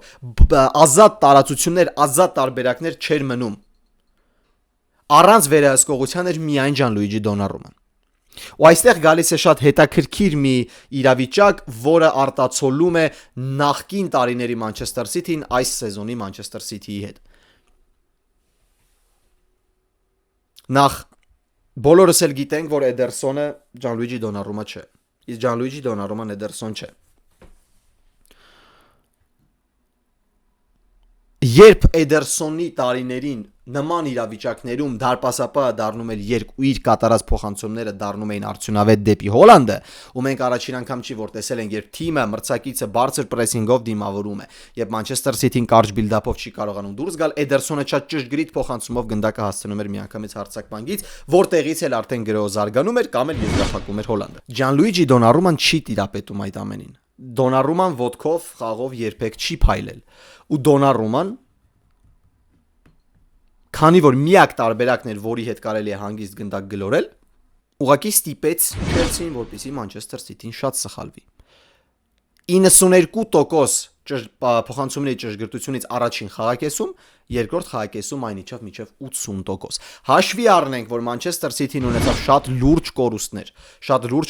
ազատ տարածություններ, ազատ տարբերակներ չէր մնում։ Առանց վերահսկողության էր միայն Ջանլուիջի Դոնառուման։ Ու այստեղ գալիս է շատ հետաքրքիր մի իրավիճակ, որը արտացոլում է նախկին տարիների Մանչեսթեր Սիթիին այս սեզոնի Մանչեսթեր Սիթիի հետ։ Նախ բոլորս էլ գիտենք, որ Էդերսոնը Ջանլուիջի Դոնառումա չէ, իսկ Ջանլուիջի Դոնառուման Էդերսոն չէ։ Երբ Էդերսոնի տարիներին նման իրավիճակներում դարպասապահը դառնում էր իր կատարած փոխանցումները դառնում էին արդյունավետ դեպի Հոլանդը, ու մենք առաջին անգամ չի որ տեսել ենք, երբ թիմը մրցակիցը բարձր պրեսինգով դիմավորում է, եւ Մանչեսթեր Սիթին կարճ բիլդափով չի կարողանում դուրս գալ, Էդերսոնը շատ ճշգրիտ փոխանցումով գնդակը հասցնում էր միանգամից հարձակվանգից, որտեղից էլ արդեն գրոհը զարգանում էր կամ էլ եզրափակում էր Հոլանդը։ Ջանլուիջի Դոնառուման չի տիրապետում այդ ամենին։ Դոնառուման ոտքով խաղով երբեք չի փայլել, ու Դոնառուման քանի որ միակ տարբերակն էր, որի հետ կարելի է հանգիստ գնդակ գլորել, ուղղակի ստիպեց Չելսին, որպեսզի Մանչեսթեր Սիթին շատ սխալվի։ 92% փոխանցումների ճշգրտությունից առաջին խաղակեսում, երկրորդ խաղակեսում այն իջավ մինչև 80%։ Հաշվի առնենք, որ Մանչեսթեր Սիթին ունեցավ շատ լուրջ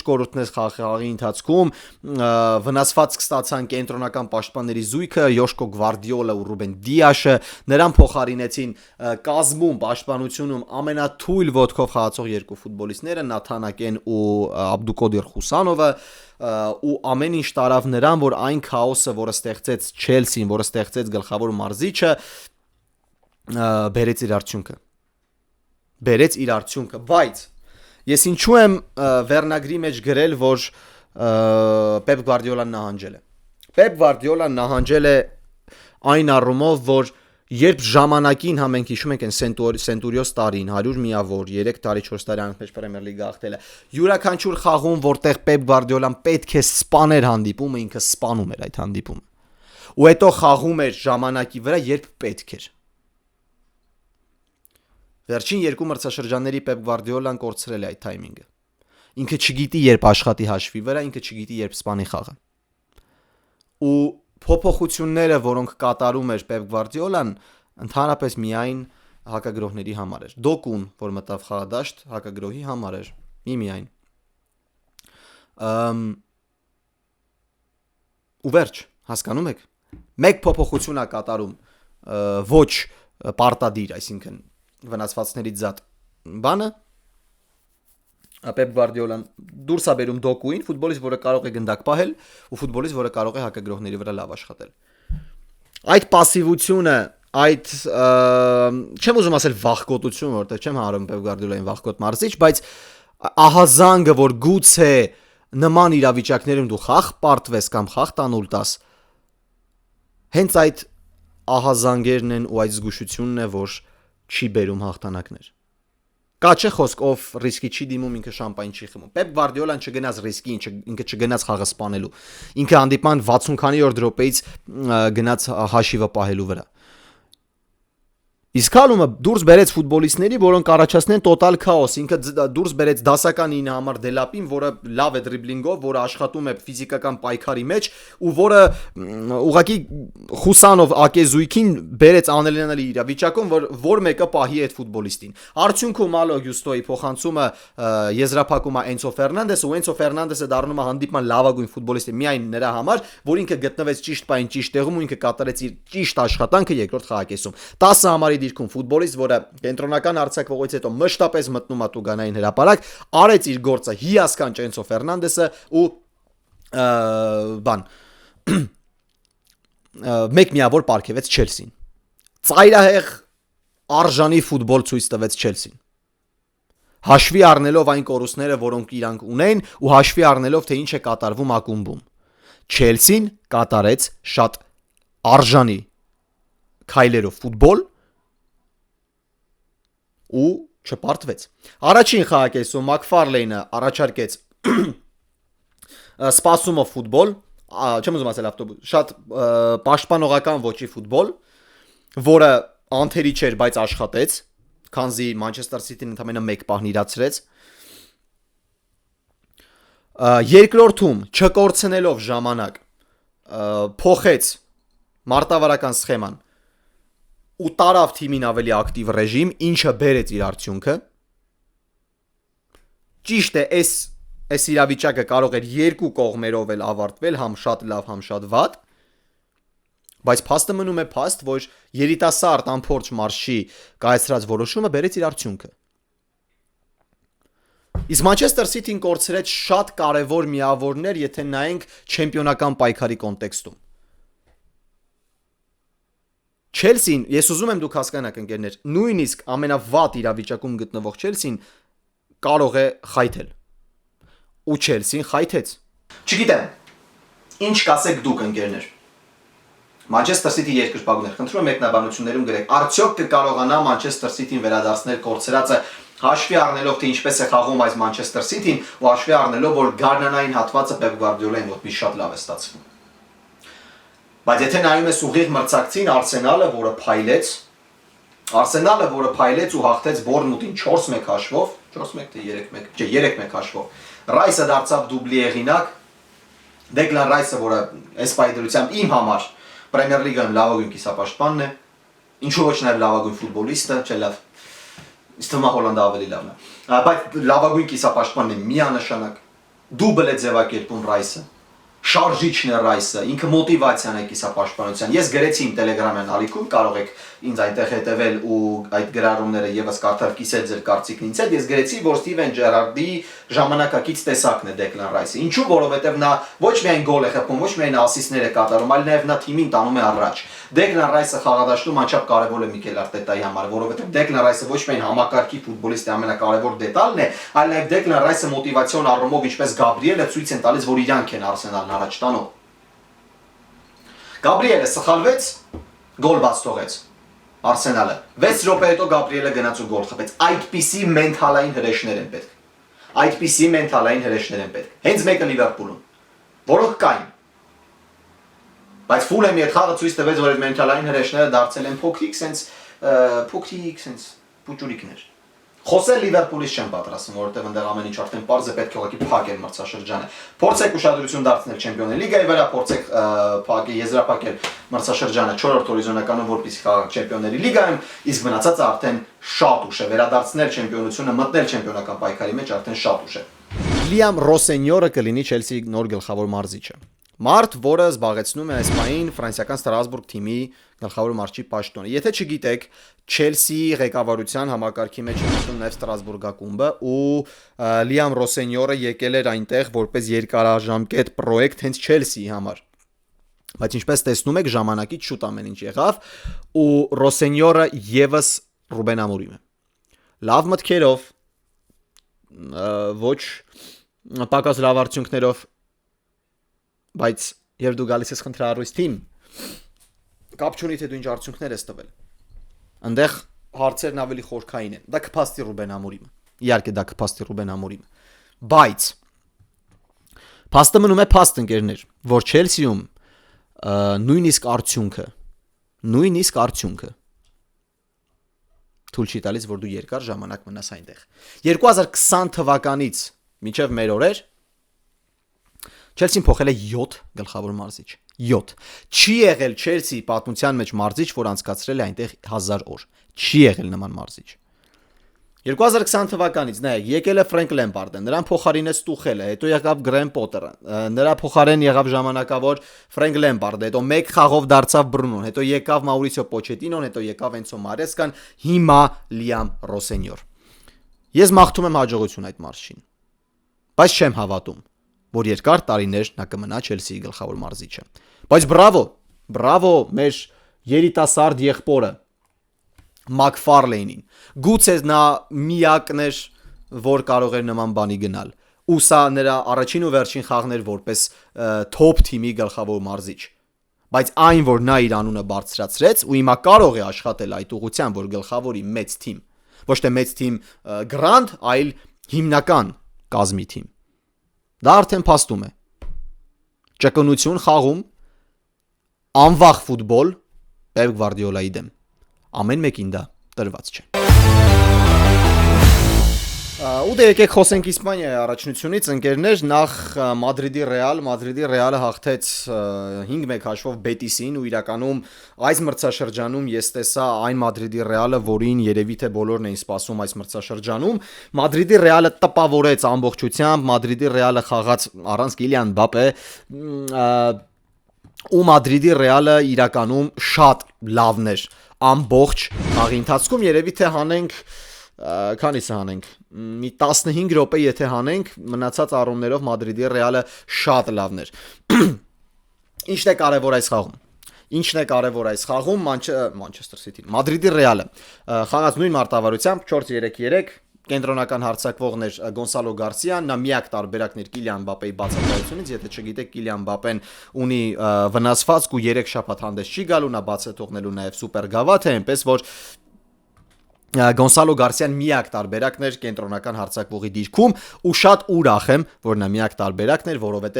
կորուստներ խաղի ընթացքում, վնասված ստացան կենտրոնական պաշտպանների զույգը Յոշկո Գվարդիոլը ու Ռուբեն Դիաշը, նրան փոխարինեցին կազմում պաշտպանությունում ամենաթույլ ոտքով խաղացող երկու ֆուտբոլիստները Նաթանակեն ու Աբդուկոդիր Խուսանովը, ու ամեն ինչ տարավ նրան, որ այն քաոսը, որը ստեղծեց Չելսին, որը ստեղծեց գլխավոր մարզիչը, բերեց իր արդյունքը, բայց ես ինչու եմ վերնագրի մեջ գրել, որ Պեպ Գվարդիոլան նահանջել է։ Պեպ Գվարդիոլան նահանջել է այն առումով, որ երբ ժամանակին մենք հիշում ենք այն Սենտուրիոս տարին 100 միավոր 3 տարի 4 տարի անց Պրեմիեր լիգա հաղթել է յուրաքանչյուր խաղում որտեղ Պեպ Գվարդիոլան պետք է սպաներ հանդիպումը ինքը սպանում էր այդ հանդիպումը ու հետո խաղում էր ժամանակի վրա երբ պետք էր վերջին երկու մրցաշրջանների Պեպ Գվարդիոլան կորցրել է այդ թայմինգը ինքը չգիտի երբ աշխատի հաշվի վրա ինքը չգիտի երբ սպանի խաղը ու փոփոխությունները, որոնք կատարում էր Պեպ Գվարդիոլան, ընդհանրապես միայն հակագրոհների համար էր։ Դոկուն, որ մտավ խաղադաշտ, հակագրոհի համար էր։ Միայն։ Ու վերջ, հասկանում եք։ Մեկ փոփոխություն է կատարում ոչ պարտադիր, այսինքն վնասվածքներից զատ բանը Պեպ Գվարդիոլան դուրս է բերում դոկուին, ֆուտբոլիստ, որը կարող է գնդակ պահել, ու ֆուտբոլիստ, որը կարող է հակագրոհների վրա լավ աշխատել։ Այդ пассивությունը, այդ չեմ ուզում ասել վախկոտություն, որտեղ չեմ հարում Պեպ Գվարդիոլային վախկոտ մարզիչ, բայց ահազանգը, որ գուցե նման իրավիճակներում դու խաղ պարտվես կամ խաղ տանուլ տաս, հենց այդ ահազանգերն են ու այդ զգուշությունն է, որ չի բերում հաղթանակներ։ Կա չէ խոսք ով ռիսկի չի դիմում ինքը շամպայն չի խմում։ Պեպ Գվարդիոլան չգնաց ռիսկի, ինքը չգնաց խաղը սպանելու։ Ինքը հանդիպման 60 քանի օր դրոպեից գնաց հաշիվը պահելու վրա։ Իսկ հալումը դուրս բերեց ֆուտբոլիստների, որոնք առաջացնեն տոտալ քաոս։ Ինքը դուրս բերեց դասական 9 համար Դելապին, որը լավ է դրիբլինգով, որը աշխատում է ֆիզիկական պայքարի մեջ ու որը ուղղակի Խուսանով Ակեզույքին բերեց անելանալի իրավիճակում, որ մեկը պահի այդ ֆուտբոլիստին։ Արդյունքում Մալո Գյուստոյի փոխանցումը եզրափակում է Էնցո Ֆերնանդեսը, ու Էնցո Ֆերնանդեսը դառնում է հանդիպման լավագույն ֆուտբոլիստը միայն նրա համար, որ ինքը գտնվեց ճիշտ պահին, ճիշտ տեղում ու ինքը կատարեց իր ճիշտ աշխատանքը երկրորդ խաղակեսում։ 10 համարի դիրքում ֆուտբոլիստ, որը կենտրոնական արձակվողից հետո մշտապես մտնում է Տուգանային հրապարակ, արեց իր գործը հիասքանչ Էնցո Ֆերնանդեսը ու մեկ միավոր պարգևեց Չելսին։ Ծայրահեղ արժանի ֆուտբոլ ցույց տվեց Չելսին։ Հաշվի առնելով այն կորուստները, որոնք իրանք ունեն, ու հաշվի առնելով թե ինչ է կատարվում ակումբում։ Չելսին կատարեց շատ արժանի քայլերով ֆուտբոլ ու չպարտվեց։ Առաջին խաղակեսում Մակֆարլեյնը առաջարկեց սպասումով ֆուտբոլ, չեմ ուզում ասել ավտոբուս, շատ պաշտպանողական ոճի ֆուտբոլ, որը անթերի չէր, բայց աշխատեց, քանզի Մանչեսթեր Սիթին ընդամենը 1 պահ իրացրեց։ Երկրորդում չկորցնելով ժամանակ փոխեց մարտավարական սխեման ու տարավ թիմին ավելի ակտիվ ռեժիմ, ինչը բերեց իր արդյունքը։ Ճիշտ է, այս իրավիճակը կարող էր երկու կողմերով էլ ավարտվել, համ շատ լավ, համ շատ վատ, բայց փաստը մնում է փաստ, որ երիտասարդ անփորձ մարշի կայացրած որոշումը բերեց իր արդյունքը։ Իսկ Մանչեսթեր Սիթին կորցրեց շատ կարևոր միավորներ, եթե նայենք չեմպիոնական պայքարի կոնտեքստում։ Չելսին, ես ուզում եմ դուք հասկանաք ընկերներ, նույնիսկ ամենավատ իրավիճակում գտնվող Չելսին կարող է խայթել։ Ու Չելսին խայթեց։ Չգիտեմ, ինչ կասեք դուք ընկերներ։ Մանչեսթեր Սիթի երկրպագուներ, խնդրում եմ մեկնաբանություններում գրեք, արդյոք կկարողանա Մանչեսթեր Սիթին վերադարձնել կորցրածը հաշվի առնելով թե ինչպես է խաղում այս Մանչեսթեր Սիթին ու հաշվի առնելով որ գարնանային հատվածը Պեպ Գվարդիոլային մոտ մի շատ լավ է ստացվում։ Բայց եթե նայում ես ուղիղ մրցակցին Արսենալը, որը փայլեց ու հաղթեց Բորնմութին 4-1 հաշվով, 4-1 թե 3-1, չէ, 3-1 հաշվով։ Ռայսը դարձավ դուբլի եղինակ։ Դեկլան Ռայսը, որը այս պայդրությամբ իմ համար Պրեմիեր լիգայում լավագույն կիսապաշտպանն է, ինչու ոչ նաև լավագույն ֆուտբոլիստը, չէ լավ։ Իսկ թվում է Հոլանդը ավելի լավն է։ Բայց լավագույն կիսապաշտպանն է միանշանակ։ Դուբլ է ձևակերպում Ռայսը։ Շարժիչն է Ռայսը, ինքը մոտիվացիան է կիսապաշտպանության։ Ես գրեցի իմ Telegram-յան ալիքում, կարող եք ինձ այնտեղ հետևել ու այդ գրառումները եւս կարդալ, կիսել ձեր կարծիքն ինձ հետ։ Ես գրեցի, որ Ստիվեն Ջերարդի ժամանակակից տեսակն է Դեկլան Ռայսը։ Ինչու՞, որովհետեւ նա ոչ միայն գոլ է խփում, ոչ միայն ասիստներ է կատարում, այլ նաեւ նա թիմին տանում է առաջ։ Դեկլան Ռայսը խաղադաշտում անչափ կարևոր է Միկել Արտետայի համար, որովհետեւ Դեկլան Ռայսը ոչ միայն համակարգի ֆուտբոլիստի ամենակարևոր դետալն է, այլ նաեւ Դեկլան Ռայսը մոտիվացիոն առումով, ինչպես Գաբրիելը ցույց են տալիս, որ իրանք են Արսենալն առաջ տանում։ Գաբրիելը սխալվեց, գոլ բաց թողեց։ Արսենալը 6 րոպե հետո Գաբրիելը գնաց ու գոլ խփեց։ Այդպիսի մենթալային հրեշներ են պետք։ Այդպիսի մենթալային հրեշներ են պետք։ Հենց մեկը Լիվերպուլում, որոնք կային։ Բայց Ֆուլեմի հետ խաղը ցույց տվեց, որ այդ մենթալային հրեշները դարձել են փոքրիկ սենց փուճուրիկներ։ Խոսել Լիվերպուլից չեմ պատրաստվում, որովհետև այնտեղ ամեն ինչ արդեն պարզ է, պետք է ուղղակի փակել մրցաշրջանը։ Փորձեք ուշադրություն դարձնել Չեմպիոններ լիգայի վրա, փորձեք փակել, եզրափակել մրցաշրջանը 4-րդ հորիզոնականում, որպեսզի խաղաք Չեմպիոնների լիգայում, իսկ մնացածը արդեն շատ ուշ է, վերադարձնել չեմպիոնությունը, մտնել չեմպիոնական պայքարի մեջ արդեն շատ ուշ է։ Լիամ Ռոսենյորը կլինի Չելսիի նոր գլխավոր մարզիչը։ Մարդ, որը զբաղեցնում է այս պահին ֆրանսիական Ստրասբուրգ թիմի գլխավոր մարզչի պաշտոնը։ Եթե չգիտեք, Չելսիի ղեկավարության համակարգի մեջ է մտնում նաև Ստրասբուրգ ակումբը ու Լիամ Ռոսենյորը եկել էր այնտեղ որպես երկարաժամկետ պրոյեկտ հենց Չելսիի համար։ Բայց ինչպես տեսնում եք, ժամանակից շուտ ամեն ինչ եղավ ու Ռոսենյորը եւս Ռուբեն Ամորիմ է։ Լավ մտքերով, ոչ պակաս լավ արդյունքներով, բայց երբ դու գալիս ես խնդրահարույց թիմ, կապ չունի թե դու ինչ արդյունքներ ես տվել։ Այնտեղ հարցերն ավելի խորքային են։ Դա կփաստի Ռուբեն Ամորիմը։ Իհարկե դա կփաստի Ռուբեն Ամորիմը։ Բայց փաստը մնում է փաստ ընկերներ, որ Չելսիում նույնիսկ արդյունքը թույլ չի տալիս, որ դու երկար ժամանակ մնաս այնտեղ։ 2020 թվականից մինչև մեր օրեր Չելսին փոխել է 7 գլխավոր մարզիչ։ 7։ Չի եղել Չելսիի պատմության մեջ մարզիչ, որ անցկացրել է այնտեղ 1000 օր։ Չի եղել նման մարզիչ։ 2020 թվականից նայեք, եկել է Ֆրենկ Լեմպարդը, նրան փոխարինեց Տուխելը, հետո եկավ Գրեմ Պոտերը, նրա փոխարեն եղավ ժամանակավոր Ֆրենկ Լեմպարդը, հետո մեկ խաղով դարձավ Բրունոն, հետո եկավ Մաուրիսիո Պոչետինոն, հետո եկավ Էնցո Մարեսկան, հիմա Լիամ Ռոսենյոր։ Ես մաղթում եմ հաջողություն այդ մարզչին։ Բայց չեմ հավատում, որ երկար տարիներ նա կմնա Չելսիի գլխավոր մարզիչը։ Բայց բրավո մեր երիտասարդ եղբորը Մակֆարլեյնին։ Գուցե նա միակն էր, որ կարող էր նման բանի գնալ։ Ու սա նրա առաջին ու վերջին խաղն էր որպես թոփ թիմի գլխավոր մարզիչ։ Բայց այն, որ նա իր անունը բարձրացրեց ու հիմա կարող է աշխատել այդ ուղղությամբ, որ գլխավորի մեծ թիմ, ոչ թե մեծ թիմ գրանդ, այլ հիմնական կազմի թիմ։ Դա արդեն փաստում է։ Ճկունություն խաղում, անվախ ֆուտբոլ Պեպ Գվարդիոլայի դեմ։ Ամեն մեկին դա տրված չէ։ Ու դե եկեք խոսենք Իսպանիայի առաջնությունից, ընկերներ, նախ Մադրիդի Ռեալը հաղթեց 5-1 հաշվով Բետիսին ու իրականում այս մրցաշրջանում ես տեսա այն Մադրիդի Ռեալը, որին երևի թե բոլորն էին սպասում այս մրցաշրջանում։ Մադրիդի Ռեալը տպավորեց ամբողջությամբ, Մադրիդի Ռեալը խաղաց առանց Կիլիան Մբապե, ու Մադրիդի Ռեալը իրականում շատ լավն էր ամբողջ խաղի ընթացքում, երևի թե հանենք քանիսը հանենք, մի 15 րոպե եթե հանենք, մնացած առումներով Մադրիդի Ռեալը շատ լավն էր։ Ինչն է կարևոր այս խաղում, Մանչեսթեր Սիթին, Մադրիդի Ռեալը խաղաց նույն մարտավարությամբ 4-3-3, կենտրոնական հարձակվողն էր Գոնսալո Գարսիան, նա միակ տարբերակն էր Կիլիան Մբապեի բացակայությունից, եթե չգիտեք, Կիլիան Մբապեն ունի վնասվածք ու 3 շաբաթ հանդես չի գալու, նա բաց է թողնելու նաև սուպեր գավաթ է, այնպես որ Գոնսալո Գարսիան միակ տարբերակն էր կենտրոնական հարձակվողի դիրքում ու շատ ուրախ եմ, որ նա միակ տարբերակն էր, որովհետև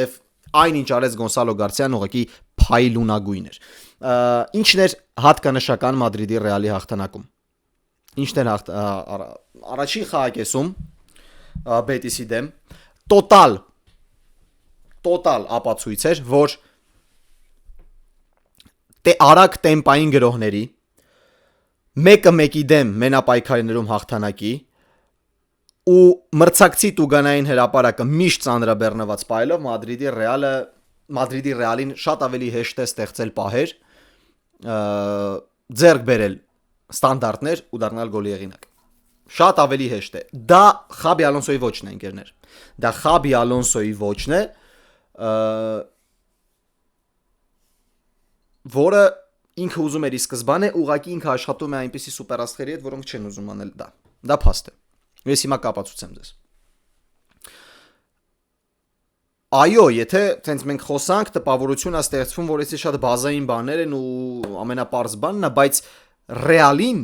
այն ինչ արեց Գոնսալո Գարսիան ուղղակի փայլունագույն էր։ Ինչն էր հատկանշական Մադրիդի Ռեալի հաղթանակում։ Ինչն էր առաջին խաղակեսում Բետիսի դեմ տոտալ ապացույց էր, որ արագ տեմպային գրողների մեկը մեկի դեմ մենապայքարներում հաղթանակի ու մրցակցի տուգանային հրապարակը միշտ ծանրաբեռնված պայելով Մադրիդի Ռեալին շատ ավելի հեշտ է ստեղծել պահեր, ձեռք բերել ստանդարտներ ու դառնալ գոլի եղինակ։ Շատ ավելի հեշտ է։ Դա Խաբի Ալոնսոյի ոչն է, ընկերներ։ Դա Խաբի Ալոնսոյի ոչն է, որը ինքը ուզում էր ի սկզբանե, ուղղակի ինքը աշխատում է այնպիսի սուպերաստղերի հետ, որոնք չեն ուզում անել դա։ Դա փաստ է։ Ես հիմա կապացուցեմ ձեզ։ Այո, եթե տենց մենք խոսանք, տպավորություն է ստեղծվում, որ էսի շատ բազային բաներ են ու ամենապարզ բանն է, բայց ռեալին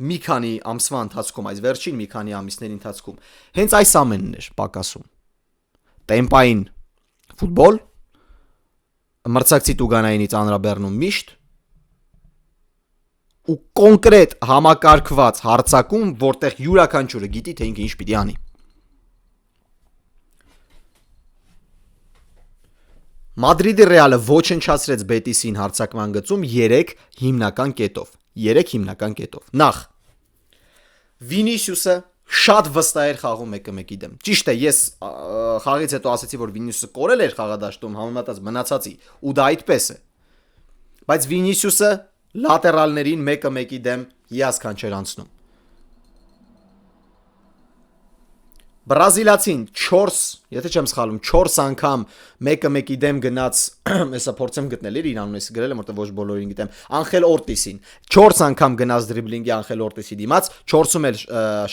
մի քանի ամսվա ընթացքում, այս վերջին մի քանի ամիսների ընթացքում հենց այս ամենն էր պակասում։ Տեմպային ֆուտբոլ, մրցակցի տուգանայինի ծանրաբեռնում միշտ ու կոնկրետ համակարգված հարցակում, որտեղ յուրաքանչյուրը գիտի, թե ինքը ինչ պիտի անի։ Մադրիդի Ռեալը ոչնչացրեց Բետիսին հարցակման գծում 3 հիմնական կետով։ Նախ Վինիսիուսը շատ վստահ էր խաղում 1-1-ի դեմ։ Ճիշտ է, ես խաղից հետո ասացի, որ Վինիսիուսը կորել էր խաղադաշտում համեմատած մնացածի, ու դա այդպես է։ Բայց Վինիսիուսը լատերալներին 1-1-ի դեմ հիասքանչ չէր անցնում։ Բրազիլացին եթե չեմ սխալվում, 4 անգամ 1-1-ի դեմ գնաց, հեսա փորձեմ գտնել իր անունը, ես գրել եմ, որտեղ ոչ բոլորին գիտեմ, Անխել Օրտիսին 4 անգամ գնաց դրիբլինգի Անխել Օրտիսի դիմաց, 4-ում էլ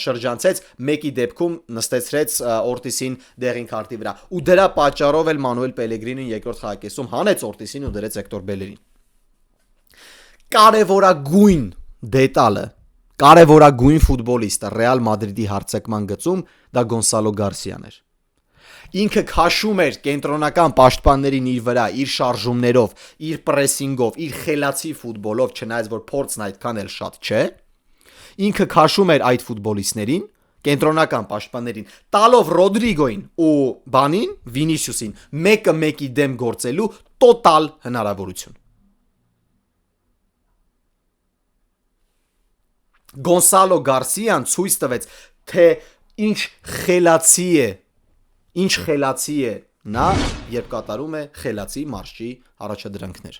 շրջանցեց, 1-ի դեպքում նստեցրեց Օրտիսին դեղին քարտի վրա։ Ու դրա պատճառով էլ Մանուել Պելեգրինին երկրորդ խաղակեսում հանեց Օրտիսին ու դրեց Հեկտոր Բելերին։ Կարևորագույն դետալը, կարևորագույն ֆուտբոլիստը Ռեալ Մադրիդի հարցակման գծում դա Գոնսալո Գարսիան էր։ Ինքը քաշում էր կենտրոնական պաշտպաններին իր վրա, իր շարժումներով, իր պրեսինգով, իր խելացի ֆուտբոլով, չնայած որ փորձն այդքան էլ շատ չէ։ Ինքը քաշում էր այդ ֆուտբոլիստներին, կենտրոնական պաշտպաններին, տալով Ռոդրիգոին ու Վինիսիուսին 1-1-ի դեմ գործելու տոտալ հնարավորություն։ Գոնսալո Գարսիան ցույց տվեց, թե ինչ խելացի է նա, երբ կատարում է խելացի մարշի առաջադրանքներ։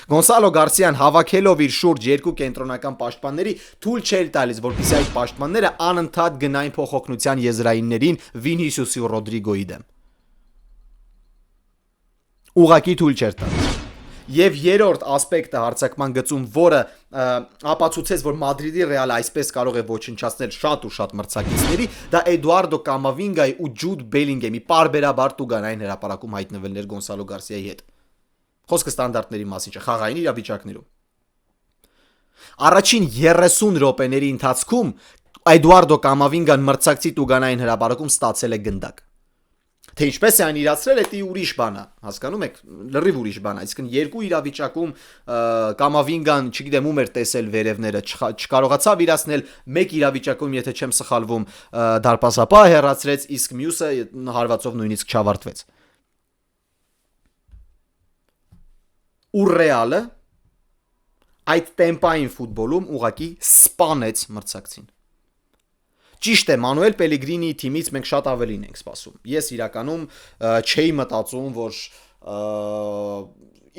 Գոնսալո Գարսիան հավաքելով իր շուրջ 2 կենտրոնական պաշտպանների թույլ չէր տալիս, որպեսզի այդ պաշտպանները անընդհատ գնային փոխօգնության եզրայիններին Վինիսիուսի ու Ռոդրիգոյի դեմ։ Ուղղակի թույլ չէր տալիս։ Եվ երրորդ ասպեկտը հարցակման գծում, որը ապացուցեց, որ Մադրիդի Ռեալը այսպես կարող է ոչնչացնել շատ ու շատ մրցակիցների, դա Էդուարդո Կամավինգայի ու Ջուդ Բելինգեմի պարբերաբար տուգանային հրապարակում հայտնվելն էր Գոնսալո Գարսիայի հետ։ Խոսքը ստանդարտների մասին չէ, խաղային իրավիճակներում։ Առաջին 30 րոպեների ընթացքում Էդուարդո Կամավինգան մրցակցի տուգանային հրապարակում ստացել է գնդակ։ Թե ինչպես է այն իրացրել, դա ուրիշ բան է, հասկանում եք, լրիվ ուրիշ բան է, այսինքն երկու իրավիճակում Կամավինգան, չգիտեմ ում էր տեսել վերևները, չկարողացավ իրացնել, մեկ իրավիճակում, եթե չեմ սխալվում, դարպասապահ հեռացրեց, իսկ մյուսը հարվածով նույնիսկ չավարտվեց։ Ու Ռեալը այդ տեմպային ֆուտբոլում ուղղակի սպանեց մրցակցին։ Ճիշտ է, Մանուել Պելեգրինիի թիմից մենք շատ ավելին ենք սպասում։ Ես իրականում չէի մտածում, որ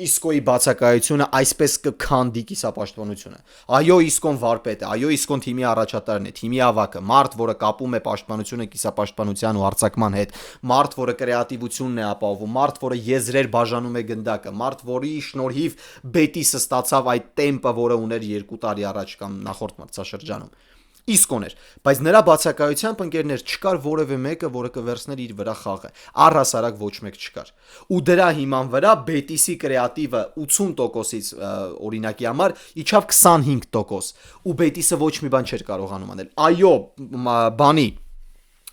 Իսկոյի բացակայությունը այսպես կքանդի կիսապաշտպանությունը։ Այո, Իսկոն վարպետ է, այո, Իսկոն թիմի առաջատարն է, թիմի ավակը, մարդ, որը կապում է պաշտպանությունը կիսապաշտպանության ու հարձակման հետ, մարդ, որը կրեատիվությունն է ապահովում, մարդ, որը եզրեր բաժանում է գնդակը, մարդ, որի շնորհիվ Բետիսը ստացավ այդ տեմպը, որը ուներ 2 տարի առաջ կամ նախորդ մրցաշրջանում։ Իսկոն էր, բայց նրա բացակայությամբ ընկերներ չկար որևէ մեկը, որը կվերցներ իր վրա խաղը։ Առհասարակ ոչ մեկ չկար։ Ու դրա հիման վրա Բետիսի կրեատիվը 80%-ից օրինակի համար իջավ 25%, ու Բետիսը ոչ մի բան չէր կարողանում անել։ Այո,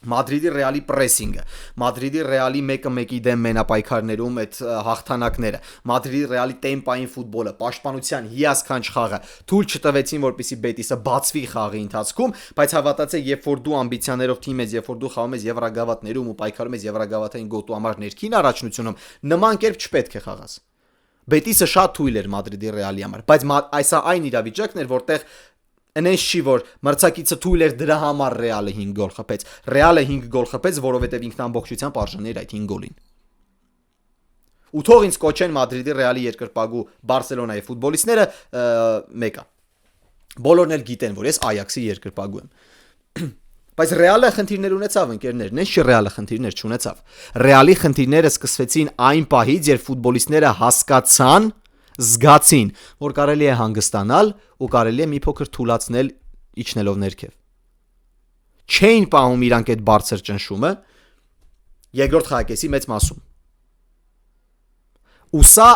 Մադրիդի Ռեալի պրեսինգը, Մադրիդի Ռեալի 1-1-ի դեմ մենապայքարներում այդ հաղթանակները, Մադրիդի Ռեալի տեմպային ֆուտբոլը, պաշտպանության հիասքանչ խաղը թույլ չտվեցին, որպեսզի Բետիսը բացվի խաղի ընթացքում, բայց հավատացեք, երբ որ դու ամբիցիաներով թիմ ես, երբ որ դու խաղում ես Եվրագավաթներում ու պայքարում ես Եվրագավաթային գոտու համար ներքին առաջնությունում, նման կերպ չպետք է խաղաս։ Բետիսը շատ թույլ էր Մադրիդի Ռեալի համար, բայց այս այն իրավիճակն էր, որտեղ Այնպես չի, որ մրցակիցը թույլ էր դրա համար Ռեալը 5 գոլ խփեց։ Ռեալը 5 գոլ խփեց, որովհետև ինքն ամբողջությամբ արժանի էր այդ 5 գոլին։ Ու թող ինձ կոչեն Մադրիդի Ռեալի երկրպագու Բարսելոնայի ֆուտբոլիստները մեկը։ Բոլորն էլ գիտեն, որ ես Այաքսի երկրպագու եմ։ Բայց Ռեալը խնդիրներ ունեցավ, ընկերներ, նենց չի Ռեալը խնդիրներ չունեցավ։ Ռեալի խնդիրները սկսվեցին այն պահից, երբ ֆուտբոլիստները հասկացան, զգացին, որ կարելի է հանգստանալ ու կարելի է մի փոքր թուլացնել իջնելով ներքև։ Չէին պահում իրանք այդ բարձր ճնշումը, Երկրորդ խաղակեսի մեծ մասում։ Ու սա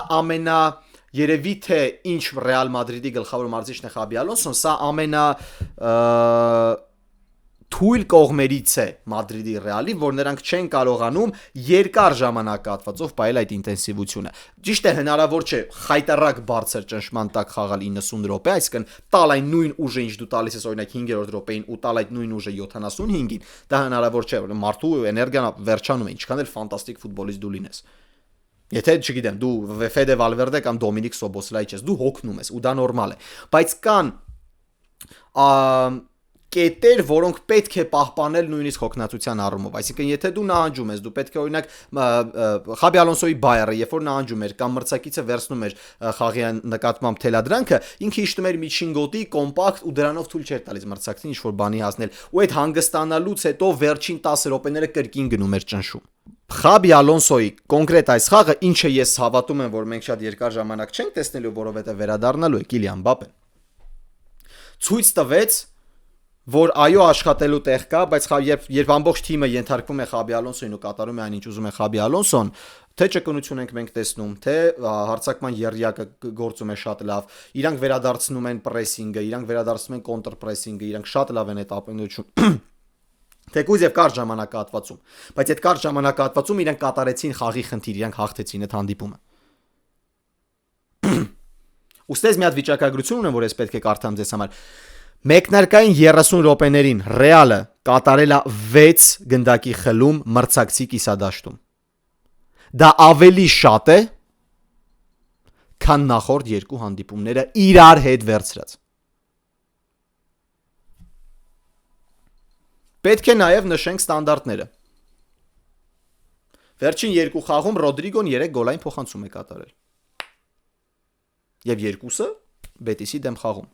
երևի թե ինչ Ռեալ Մադրիդի գլխավոր մարզիչն է Խաբի Ալոնսոն, սա թույլ կողմերից է Մադրիդի Ռեալի, որ նրանք չեն կարողանում երկար ժամանակահատվածով պահել այդ ինտենսիվությունը։ Ճիշտ է, հնարավոր չէ խայտարակ բարձր ճնշման տակ խաղալ 90 րոպե, այսինքն տալ այն նույն ուժը, ինչ դու տալիս ես օրինակ 5-րդ րոպեին ու տալ այդ նույն ուժը 75-ին, դա հնարավոր չէ, մարդու էներգիան վերջանում է, ինչքան էլ ֆանտաստիկ ֆուտբոլիստ դու լինես։ Եթե չգիտեմ, դու Ֆեդե Վալվերդե կամ Դոմինիկ Սոբոսլայ ես, դու հոգնում ես, ու դա նորմալ է, բայց կան կետեր, որոնք պետք է պահպանել նույնիսկ հոգնածության առումով, այսինքն եթե դու նահանջում ես, դու պետք է օրինակ Խաբի Ալոնսոյի Բայերը, երբ որ նահանջում էր կամ մրցակիցը վերցնում էր խաղի նկատմամբ թելադրանքը, ինքը իշտում էր միջին գոտի, կոմպակտ ու դրանով թույլ չէր տալիս մրցակցին ինչ-որ բանի հասնել, ու այդ հանգստանալուց հետո վերջին 10 րոպեները կրկին գնում էր ճնշում։ Խաբի Ալոնսոյի կոնկրետ այս խաղը, ինչը ես հավատում եմ, որ մենք շատ երկար ժամանակ չենք տեսնելու, որովհետև վերադառնալու է Կիլիան Մբապեն, ցույց տվեց, որ այո աշխատելու տեղ կա, բայց երբ ամբողջ թիմը ենթարկվում է Խաբի Ալոնսոյին ու կատարում է այն, ինչ ուզում է Խաբի Ալոնսոն, թե ճկունություն ենք մենք տեսնում, թե հարձակման եռյակը գործում է շատ լավ, իրանք վերադարձնում են պրեսինգը, իրանք վերադարձնում են կոնտրպրեսինգը, իրանք շատ լավ են այդ ապենություն թեկուզ եւ կարճ ժամանակահատվածում, բայց այդ կարճ ժամանակահատվածում իրանք կատարեցին խաղի խնդիր, իրանք հաղթեցին այդ հանդիպումը։ Ուստեզ մի հատ վիճակագրություն ունեմ, որ ես պետք է կարդամ ձեզ համար։ Մեկնարկային 30 րոպեներին Ռեալը կատարել է 6 գնդակի խլում մրցակցի կիսադաշտում։ Դա ավելի շատ է, քան նախորդ երկու հանդիպումները իրար հետ վերցրած։ Պետք է նաև նշենք ստանդարտները։ Վերջին երկու խաղում Ռոդրիգոն 3 գոլային փոխանցում է կատարել։ Եվ երկուսը Բետիսի դեմ խաղում։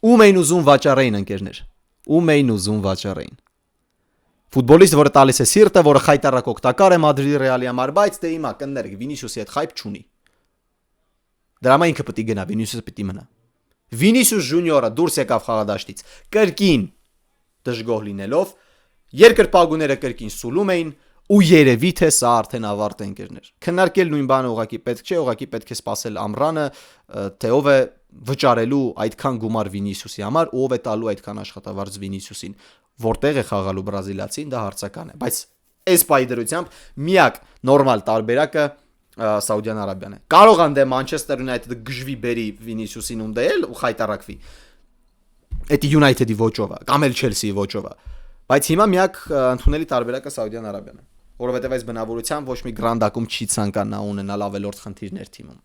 Ում էին ուզում վաճառեին ընկերներ։ Ում էին ուզում վաճառեին։ Ֆուտբոլիստ, որը տալիս է սիրտը, որը խայտարակ օգտակար է Մադրիդի Ռեալի համար, բայց դե հիմա կներեք Վինիսիուսի հետ խայբ չունի։ Դրա համար ինքը պետք է գնա, Վինիսիուսը պետք է մնա։ Վինիսիուս Ժունիորը դուրս եկավ խաղադաշտից, կրկին դժգոհ լինելով, երկրպագուները կրկին սուլում էին ու երևի թե սա արդեն ավարտ է ընկերներ։ Քննարկել նույն բանը ուղղակի պետք չէ, ուղղակի պետք է սпасել ամռանը, թե ով է վճարելու այդքան գումար Վինիսիուսի համար, ով է տալու այդքան աշխատավարձ Վինիսիուսին, որտեղ է խաղալու բրազիլացին, դա հարցական է, բայց այս պայդրությամբ միակ նորմալ տարբերակը Սաուդյան Արաբիան է։ Կարող անդե Մանչեսթեր Յունայթեդը գժվի բերի Վինիսիուսին ում դել ու խայտարակվի։ Այդ Յունայթեդի ոճով է, կամ էլ Չելսիի ոճով է, բայց հիմա միակ ընդունելի տարբերակը Սաուդյան Արաբիան է, որովհետև այս բնավորությամբ ոչ մի գրանդ ակում չի ցանկանա ունենալ ավելորդ խնդիրներ թիմում,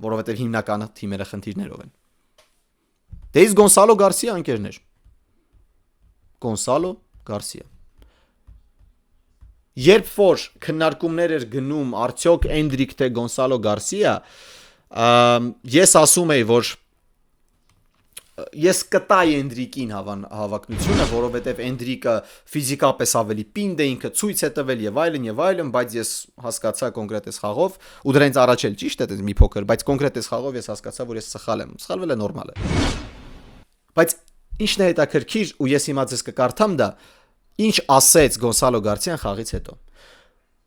որովհետև հիմնական թիմերը խնդիրներով են։ Դե իսկ Գոնսալո Գարսիա ընկերներ։ Գոնսալո Գարսիա։ Երբ որ քննարկումներ էր գնում արդյոք Էնդրիկ թե Գոնսալո Գարսիա, ես ասում եի, որ ես կտայի Էնդրիկին հավակնությունը, որովհետև Էնդրիկը ֆիզիկապես ավելի պինդ է, ինքը ցույց է տվել եւ այլն, բայց ես հասկացա կոնկրետ այս խաղով, ու դրանից առաջ էլ ճիշտ է, մի փոքր, բայց կոնկրետ այս խաղով ես հասկացա, որ ես սխալ եմ։ Սխալվել է նորմալ է։ Բայց ինչն է հետաքրքիր, ու ես հիմա ձեզ կկարդամ դա, ինչ ասեց Գոնսալո Գարսիան խաղից հետո։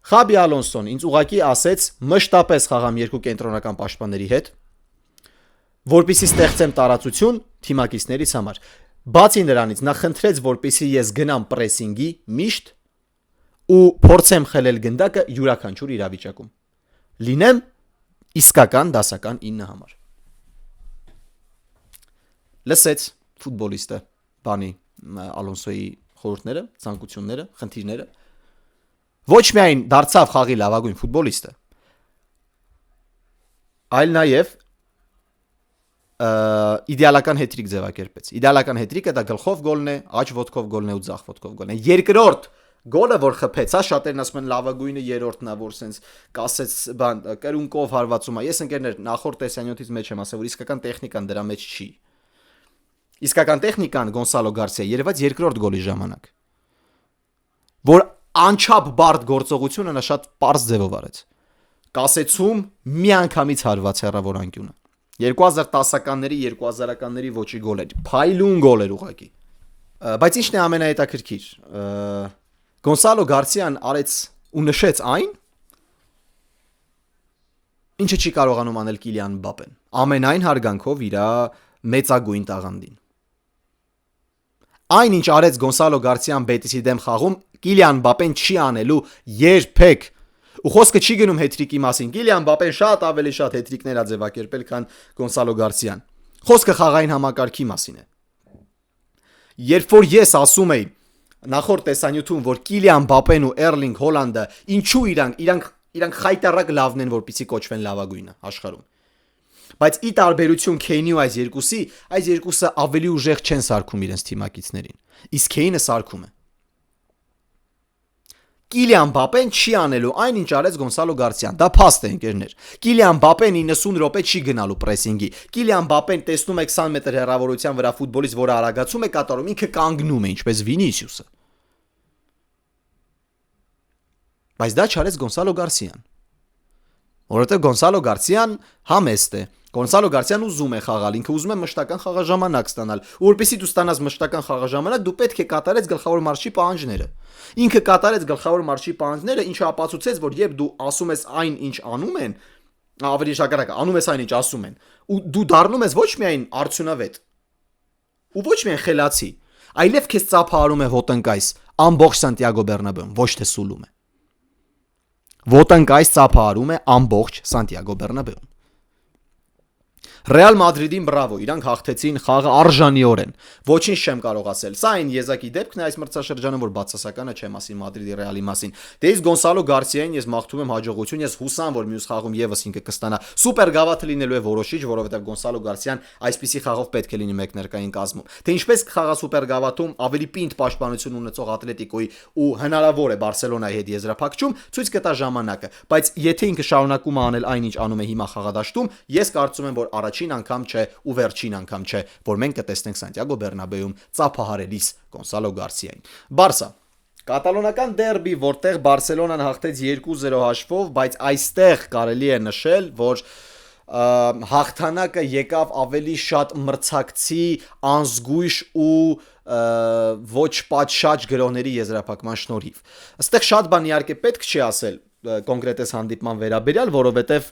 Խաբի Ալոնսոն ինձ ուղակի ասեց մշտապես խաղամ երկու կենտրոնական պաշտպանների հետ, որպեսզի ստեղծեմ տարածություն թիմակիցներիս համար։ Բացի նրանից, նա խնդրեց, որպեսզի ես գնամ պրեսինգի միշտ ու փորձեմ խլել գնդակը յուրաքանչյուր իրավիճակում։ Լինեմ իսկական դասական 9 համար։ Լսեց ֆուտբոլիստը բանի Ալոնսոյի խորհուրդները, ցանկությունները, խնդիրները։ Ոչ միայն դարձավ խաղի լավագույն ֆուտբոլիստը, այլ նաև իդեալական հետրիկ ձևակերպեց։ Իդեալական հետրիկը դա գլխով գոլն է, աջ ոտքով գոլն է ու ձախ ոտքով գոլն է։ Երկրորդ գոլը, որ խփեց, հա շատերն ասում են լավագույնը երրորդն է, որ սենց կասեց բան կրունկով հարվածում է։ Ես ընկերներ նախորդ տեսանյութից մեջ եմ ասել, որ իսկական տեխնիկան դրա մեջ չի։ Իսկական տեխնիկան Գոնսալո Գարսիա երևաց երկրորդ գոլի ժամանակ, որ անչափ բարդ գործողությունը նա շատ པարզ ձևով արեց։ Կասեցում միանգամից հարված հեռավոր անկյունը։ 2010-ականների, 2000-ականների ոչի գոլ էր, փայլուն գոլ էր ուղղակի։ Բայց ինչն է ամենահետաքրքիր։ Գոնսալո Գարսիան արեց ու նշեց այն, ինչը չի կարողանում անել Կիլիան Մբապեն։ Ամենայն հարգանքով իր մեծագույն տաղանդին։ Այն ինչ արեց Գոնսալո Գարսիան Բետիսի դեմ խաղում, Կիլիան Մբապեն չի անելու երբեք։ Ու խոսքը չի գնում հետրիկի մասին։ Կիլիան Մբապեն շատ ավելի շատ հետրիկներ ա ձևակերպել, քան Գոնսալո Գարսիան։ Խոսքը խաղային համակարգի մասին է։ Երբ որ ես ասում եի նախորդ տեսանյութում, որ Կիլիան Մբապեն ու Էրլինգ Հոլանդը ինչու իրանք խայտարակ լավն են, որպեսզի կոչվեն լավագույնը աշխարհում։ Բայց ի տարբերություն Քեյնի ու այս երկուսը ավելի ուժեղ չեն սարքում իրենց թիմակիցներին։ Իսկ Քեյնը սարքում է։ Կիլիան Մբապեն չի անելու այն ինչ արեց Գոնսալո Գարսիան։ Դա փաստ է, ընկերներ։ Կիլիան Մբապեն 90 րոպե չի գնալու պրեսինգի։ Կիլիան Մբապեն տեսնում է 20 մետր հեռավորության վրա ֆուտբոլիստ, որը արագացում է կատարում, ինքը կանգնում է, ինչպես Վինիսիուսը։ Բայց դա չարեց Գոնսալո Գարսիան։ Որովհետև Գոնսալո Գարսիան համեստ է։ Գոնսալո Գարսիան ուզում է խաղալ, ինքը ուզում է մշտական խաղաժամանակ ստանալ։ Ու որպեսզի դու ստանաս մշտական խաղաժամանակ, դու պետք է կատարես գլխավոր մարշի պահանջները։ Ինքը կատարեց գլխավոր մարշի պահանջները, ինչը ապացուցեց, որ երբ դու ասում ես այն, ինչ անում են, ավելի շակարակ, անում ես այն, ինչ ասում են, ու դու դառնում ես ոչ միայն արդյունավետ, ու ոչ միայն խելացի, այլև քեզ ծափահարում է ոտնկայս ամբողջ Սանտիագո Բեռնաբեում, ոչ թե սուլում է։ Ոտնկայս ծափահարում է ամբողջ Սանտիագո Բեռնաբեում։ Ռեալ Մադրիդին բրավո, իրանք հաղթեցին խաղը արժանիորեն։ Ոչինչ չեմ կարող ասել։ Սա այն եզակի դեպքն է այս մրցաշրջանում, որ բացասականը չեմ ասի Մադրիդի Ռեալի մասին։ Դե իսկ Գոնսալո Գարսիային ես մաղթում եմ հաջողություն, ես հուսամ, որ մյուս խաղում եւս ինքը կստանա սուպեր գավաթը լինելու է որոշիչ, որովհետեւ Գոնսալո Գարսիան այսպիսի խաղով պետք է լինի մեկներկային կազմում։ Թե ինչպես կխաղա սուպեր գավաթում ավելի պինդ պաշտպանություն ունեցող Ատլետիկոյի ու հնարավոր է Բարսելոնայի հետ եզրափակում, ցույց կտա ժամանակը, բայց եթե ինքը շարունակում է անել այն, ինչ անում է հիմա խաղադաշտում, ես կարծում եմ, որ առաջին անգամ չէ ու վերջին անգամ չէ, որ մենք կտեսնենք Սանտիագո Բեռնաբեում ծափահարելիս Գոնսալո Գարսիային։ Բարսա կատալոնական դերբի, որտեղ Բարսելոնան հաղթեց 2-0 հաշվով, բայց այստեղ կարելի է նշել, որ հաղթանակը եկավ ավելի շատ մրցակցի անզգույշ ու ոչ պատշաճ գրողների եզրափակման շնորհիվ։ Այստեղ շատ բան իհարկե պետք չի ասել կոնկրետես հանդիպման վերաբերյալ, որովհետև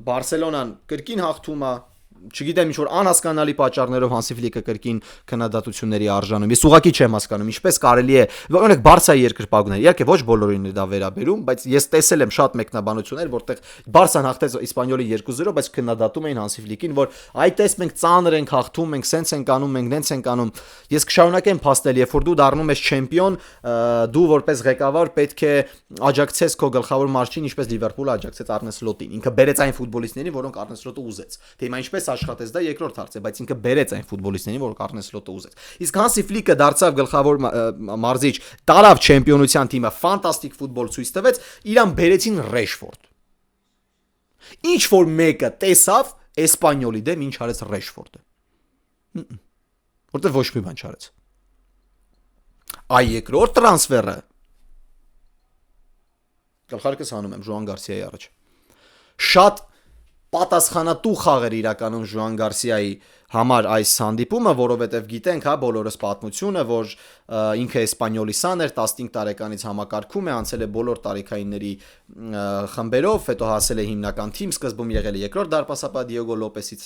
Բարսելոնան կրկին հաղթում է, չգիտեմ ինչ-որ անհասկանալի պատճառներով Հանսի Ֆլիկը կրկին քննադատությունների արժանում։ Ես ուղղակի չեմ հասկանում, ինչպես կարելի է, օրինակ Բարսայի երկրպագուներ, իհարկե ոչ բոլորին է դա վերաբերում, բայց ես տեսել եմ շատ մեկնաբանություններ, որտեղ Բարսան հաղթեց Իսպանյոլի 2-0, բայց քննադատում էին Հանսի Ֆլիկին, որ այ տես մենք ծանր ենք հաղթում, մենք սենց ենք անում, մենք նենց ենք անում։ Ես կշարունակեմ փաստել, երբ որ դու դառնում ես չեմպիոն, դու որպես ղեկավար պետք է աջակցես քո գլխավոր մարշին, ինչպես Լիվերպուլը աջակցեց Արնե Սլոտին։ Ինքը բերեց այն ֆուտբոլիստներին, որոնք Արնե Սլոտը ուզեց։ Թե հիմա ինչպես աշխատեց դա երկրորդ հարց է, բայց ինքը բերեց այն ֆուտբոլիստներին, որոնք Արնե Սլոտը ուզեց։ Իսկ Հանսի Ֆլիկը դարձավ գլխավոր մարզիչ, տարավ չեմպիոնության թիմը, ֆանտաստիկ ֆուտբոլ ցույց տվեց, իրան բերեցին Ռեշֆորդ։ Ինչ որ մեկը տեսավ Էսպանյոլի դեմ ինչ արեց Ռեշֆորդը։ Որտեղ ոչ մի բան չարեց։ Այ երկրորդ տրանսֆերը գլխարկս հանում եմ Ժուան Գարսիայի առաջ։ Շատ պատասխանատու խաղեր իրականում Ժուան Գարսիայի համար այս հանդիպումը, որովհետև գիտենք, հա, բոլորս պատմությունը, որ ինքը Էսպանյոլիսան էր, 15 տարեկանից համակարգում է, անցել է բոլոր տարիքայինների խմբերով, հետո հասել է հիմնական թիմ, սկզբում եղել է երկրորդ դարպասապահ Դիեգո Լոպեսից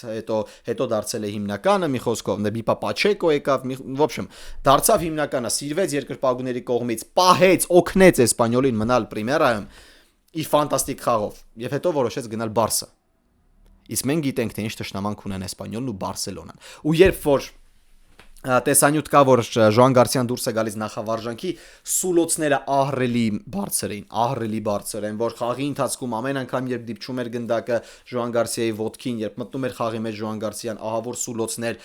հետո դարձել է հիմնականը, մի խոսքով, Նեբիպա Պաչեկո եկավ, в общем, դարձավ հիմնականը, սիրվեց երկրպագուների կողմից, պահեց, օգնեց Էսպանյոլին մնալ Պրիմերայում իր ֆանտաստիկ խաղով, եւ հետո որոշեց գնալ Բարսա։ Իսկ մենք գիտենք, թե ինչ ճշնամանք ունեն Էսպանյոլն ու Բարսելոնան։ Ու երբ որ տեսանյութ կա, որ Ժուան Գարսիան դուրս է գալիս նախավարժանքի, սուլոցները ահռելի բարձր են, որ խաղի ընթացքում ամեն անգամ երբ դիպչում էր գնդակը Ժուան Գարսիայի ոտքին, երբ մտնում էր խաղի մեջ Ժուան Գարսիան, ահավոր սուլոցներ,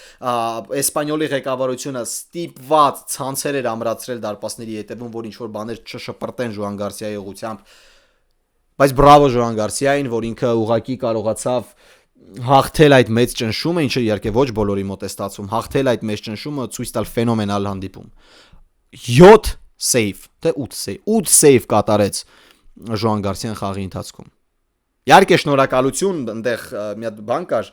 Էսպանյոլի ղեկավարությունը ստիպված ցանցեր էր ամրացրել դարպասների հետևում, որ ինչ որ բաներ չշպրտեն Ժուան Գարսիայի ուղղությամբ։ Բայց բրավո Ժուան Գարսիային, որ ինքը ուղղակի կարողացավ հաղթել այդ մեծ ճնշումը, ինչը իհարկե ոչ բոլորի մոտ է ստացվում, հաղթել այդ մեծ ճնշումը, ցույց տալ ֆենոմենալ հանդիպում։ 7 սեյվ, թե 8 սեյվ կատարեց Ժուան Գարսիան խաղի ընթացքում։ Իհարկե շնորհակալություն, այնտեղ մի հատ բան կար,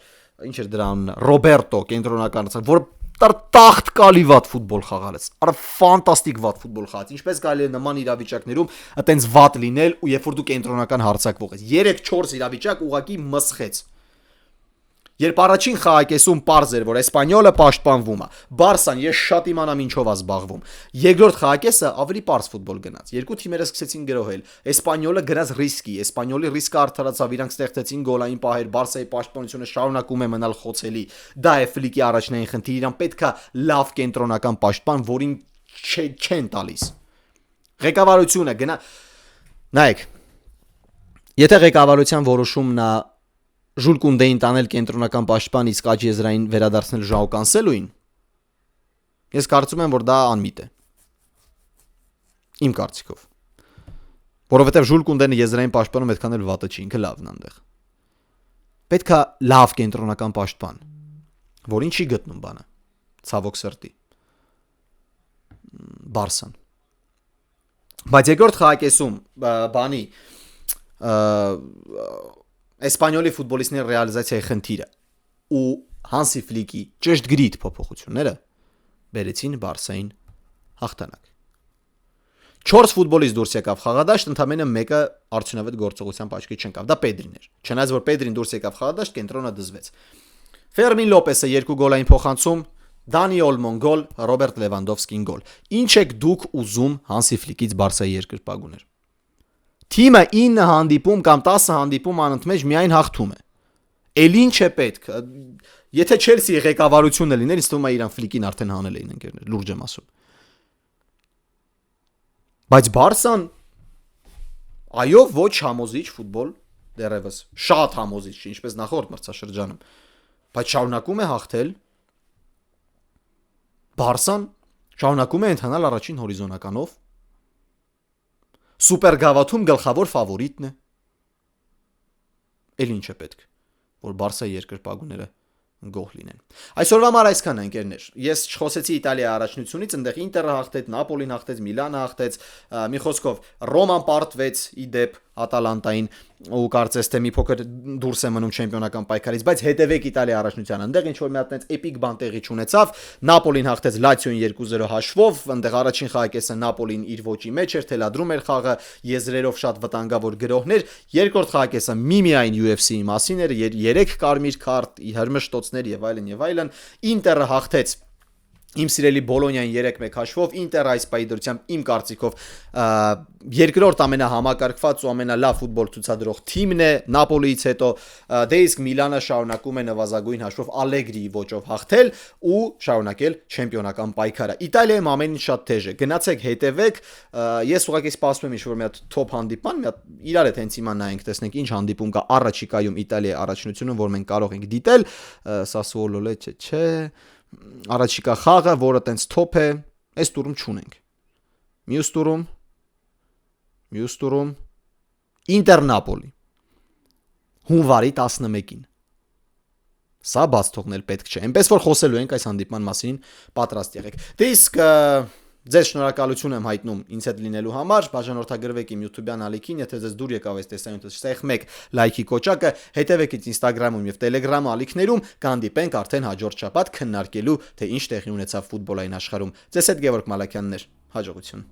ինչ էր դրան, Ռոբերտո կենտրոնական, որ տախտկալի վատ ֆուտբոլ խաղալեց։ Արա ֆանտաստիկ վատ ֆուտբոլ խաղաց։ Ինչպես կարելի է նման իրավիճակներում այտենց վատ լինել ու երբ որ դու կենտրոնական հարձակվող ես։ 3-4 իրավիճակ ուղակի մսխեց։ Երբ առաջին խաղակեսում պարզ էր, որ Էսպանյոլը պաշտպանվում է, Բարսան ես շատ իմանամ ինչով է զբաղվում։ Երկրորդ խաղակեսը ավելի պարզ ֆուտբոլ գնաց։ Երկու թիմերը սկսեցին գրոհել։ Էսպանյոլը գրած ռիսկի, Էսպանյոլի ռիսկը արդարացավ, իրանք ստեղծեցին գոլային պահեր, Բարսայի պաշտպանությունը շարունակում է մնալ խոցելի։ Դա է Ֆլիկի առաջնային խնդիրը, իրան պետքա լավ կենտրոնական պաշտպան, որին չեն տալիս։ Ղեկավարությունը գնա։ Նայեք։ Եթե ղեկավարության որոշումն է Ժուլ Կունդեին տանել կենտրոնական պաշտպան իսկ Աջ Եզրային վերադարձնել Ժաո Կանսելոին, ես կարծում եմ, որ դա անմիտ է։ Իմ կարծիքով։ Որովհետև Ժուլ Կունդեն Եզրային պաշտպանում այդքան էլ վատը չի, ինքը լավն այնտեղ։ Պետքա լավ կենտրոնական պաշտպան, որին չի գտնում բանը։ Ցավոք սրտի։ Բարսան։ Բայց երկրորդ խաղակեսում բանի Էսպանյոլի ֆուտբոլիստների ռեալիզացիայի խնդիրը ու Հանսի Ֆլիկի ճշտգրիտ փոփոխությունները բերեցին Բարսային հաղթանակ։ 4 ֆուտբոլիստ դուրս եկավ խաղադաշտ, ընդամենը մեկը արդյունավետ գործողությամբ աչքի չընկավ։ Դա Պեդրին էր։ Չնայած որ Պեդրին դուրս եկավ խաղադաշտ, կենտրոնը դզվեց։ Ֆերմին Լոպեսը 2 գոլային փոխանցում, Դանի Օլմոն գոլ, Ռոբերտ Լևանդովսկին գոլ։ Ինչ եք դուք ուզում Հանսի Ֆլիկից Բարսայի երկրպագուներ։ Թիմը 9 հանդիպում կամ 10 հանդիպում անընդմեջ միայն հաղթում է։ Էլ ինչ է պետք։ Եթե Չելսիի ղեկավարությունը լիներ, ինձ թվում է իրան Ֆլիկին արդեն հանել էին ընկերներ, լուրջ եմ ասում։ Բայց Բարսան այո, ոչ համոզիչ ֆուտբոլ դեռևս, շատ համոզիչ չի, ինչպես նախորդ մրցաշրջանում, բայց շարունակում է հաղթել։ Բարսան շարունակում է ընթանալ առաջին հորիզոնականով։ Սուպեր գավաթում գլխավոր ֆավորիտն է։ Էլ ինչ է պետք, որ Բարսայի երկրպագուները գոհ լինեն։ Այսօրվա համար այսքան ընկերներ։ Ես չխոսեցի Իտալիայի առաջնությունից, այնտեղ Ինտերը հաղթեց, Նապոլին հաղթեց, Միլանը հաղթեց, մի խոսքով Ռոման պարտվեց ի դեպ Ատալանտային ու կարծես թե մի փոքր դուրս է մնում չեմպիոնական պայքարից, բայց հետևեք Իտալիայի առաջնությանը, այնտեղ ինչ որ մի հատ այնց էպիկ բան տեղի չունեցավ, Նապոլին հաղթեց Լացիոին 2-0 հաշվով, այնտեղ առաջին խաղակեսը Նապոլին իր ոճի մեջ էր, թելադրում էր խաղը, եզրերով շատ վտանգավոր գրոհներ, երկրորդ խաղակեսը միմիայն UFC-ի մասին էր, 3 կարմիր քարտ, հրմշտոցներ եւ այլն, Ինտերը հաղթեց Իմ սիրելի Բոլոնիային 3-1 հաշվով, Ինտերը այս պայդրությամբ իմ կարծիքով երկրորդ ամենահամակարգված ու ամենալավ ֆուտբոլ ցուցադրող թիմն է Նապոլիից հետո, դե իսկ Միլանը շարունակում է նվազագույն հաշվով Ալեգրիի ոճով հաղթել ու շարունակել չեմպիոնական պայքարը։ Իտալիայում ամեն ինչ շատ թեժ է։ Գնացեք հետևեք, ես ուղղակի սպասում եմ ինչ-որ մի հատ թոփ հանդիպման, մի հատ իրար հետ հենց հիմա նայենք, տեսնենք ինչ հանդիպում կա առաջիկայում Իտալիայի առաջնությունում, որ մենք կարող ենք դիտել, Սասուոլո չէ, առաջիկա խաղը, որը տենց թոփ է, այս տուրում չունենք։ Մյուս տուրում Ինտեր-Նապոլի հունվարի 11-ին։ Սա բաց թողնել պետք չէ։ Այնպես որ խոսելու ենք այս հանդիպման մասին, պատրաստ եղեք։ Դե իսկ ձեզ շնորհակալություն եմ հայտնում ինձ հետ լինելու համար, բաժանորդագրվեք իմ YouTube-յան ալիքին, եթե ձեզ դուր եկավ այս տեսանյութը, սեղմեք լայքի կոճակը, հետևեք ինձ Instagram-ում եւ Telegram ալիքներում, կհանդիպենք արդեն հաջորդ շաբաթ քննարկելու, թե ինչ տեղի ունեցավ ֆուտբոլային աշխարհում։ Ձեզ հետ Գևորգ Մալաքյանն էր, հաջողություն։